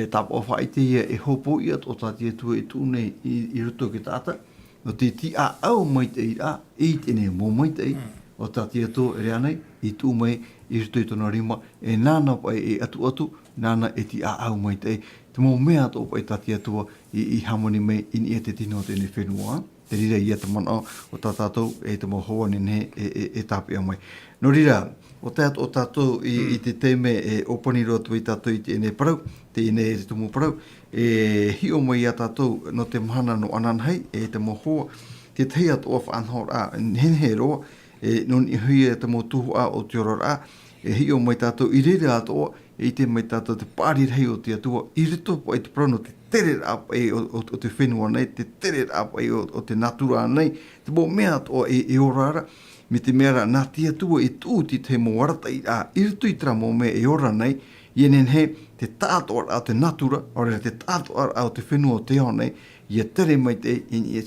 tāpa o whaite ia e hopo i at o tāti atua e tūne i ruto ki tāta, no te ti a au mai te i tene mō mai te i, o tāti ato e rea nei, i tū mai, i ruto i tōna rima, e nāna pai e atu, nāna e ti a au mai te i, te mō mea tō pai tāti atua i hamoni mei, i te tino tēne whenua, te rira i ata mana o tātou, e te mō hoa nene e tāpia mai. No rira, o tātou i te teime e opani rotu i tātou i te ene parau, te ene e te tumu parau, e hi o mai a tātou no te mahana no ananhei, e te mō hoa, te tei atu of anhor a, henhe roa, e non i hui e te mō tuhu a o te oror a, e hi o mai tātou i rere atoa, e te mai tātou te pāri rei o te atua, i rito po e te prano te tere ap e o te whenua nei, te tere ap e o te natura nei, te mō mea atoa e orara, me te mea nā te atua e tūti te mō warata i rito i tera mō mea e ora nei, i enen he te tātoa au te natura, ora te tātoa au te whenua o te hao nei, i a tere mai te in i e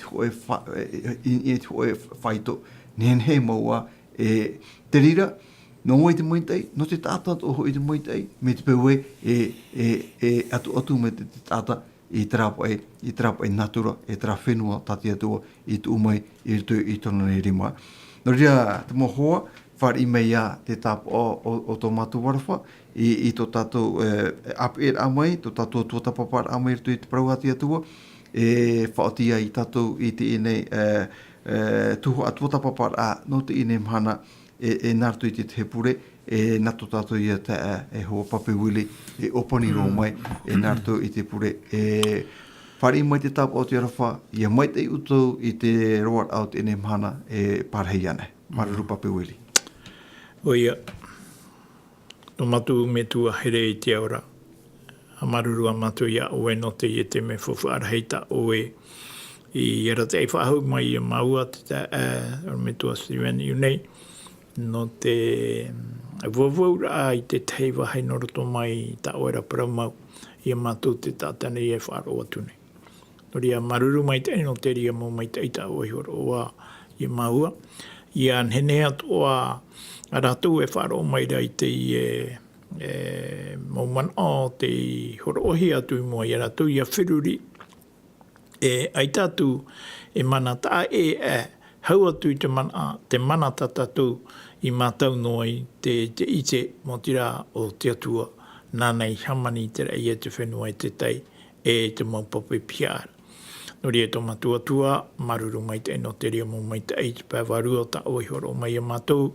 hoe whaito, nen he maua e te rira, no hoi te moitei, no te tātat o hoi te moitei, me te pewe e atu me te tāta i trapa e natura, e tra whenua tati atua i tu umai i tu i tona nei rima. No ria te mohoa, whare i mei a te tapa o tō matu warawha, i tō tātou ap e amai, tō tātou tuatapapar amai i tu i te parauati atua, e whaotia i tātou i te inei tuho a tuatapapar a no te inei mhana, e nartu i te hepure, e nato tātou i te e hoa pape wili, e opani ro mai, e nartu i te pure, e whare mai te tapa o te arawha, i a mai te utou i te roar au te ene mhana, e parhei ane, maruru pape wili. Oia, no matu me tua here i te aura, a maruru a matu ia oe no te i te me whawhaaraheita oe, i era te e whahau mai i a maua, te me tua Steven Iunei, no te wawaura i te teiwa hei noroto mai ta oera paramau i a mātou te tātana i e whaaro atune. No ria maruru mai te no te ria mō mai te ita o i horo oa i a maua. I a nene atoa a rātou e whaaro mai rai te i mō mana te horo ohi atu i mua i a rātou i a whiruri. E ai tātou e mana tā hau atu i te mana tātou i mātau noi te ite mo tira o te atua nānei hamani te rei e te whenua e te tei e te maupape piara. No ria tō matua maruru mai te no te ria mo mai te ei te pāwarua ta oihoro mai a mātou.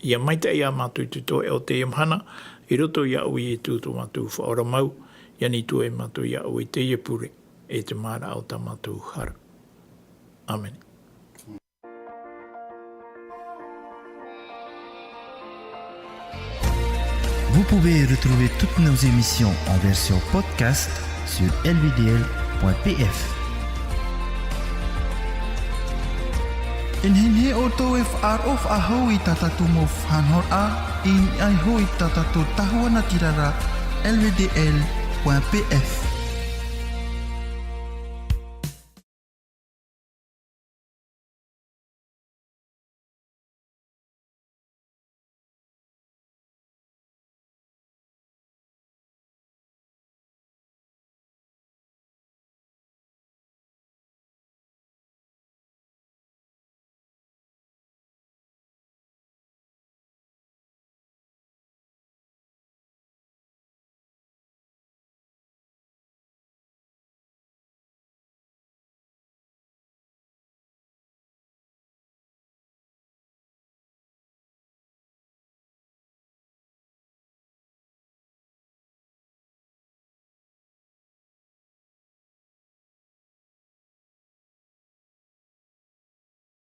I a mai te ei a mātou tu tō e o te imhana, i roto i a ui e tū tō mātou whaora mau, i ani tū e mātou i a ui te iepure e te māra au ta mātou hara. Amen. Vous pouvez retrouver toutes nos émissions en version podcast sur lvdl.pf. In hinhe o tō e whaarof a hou i tatatu mo whanhor a, in ai hou i tatatu tahua na tirara lvdl.pf.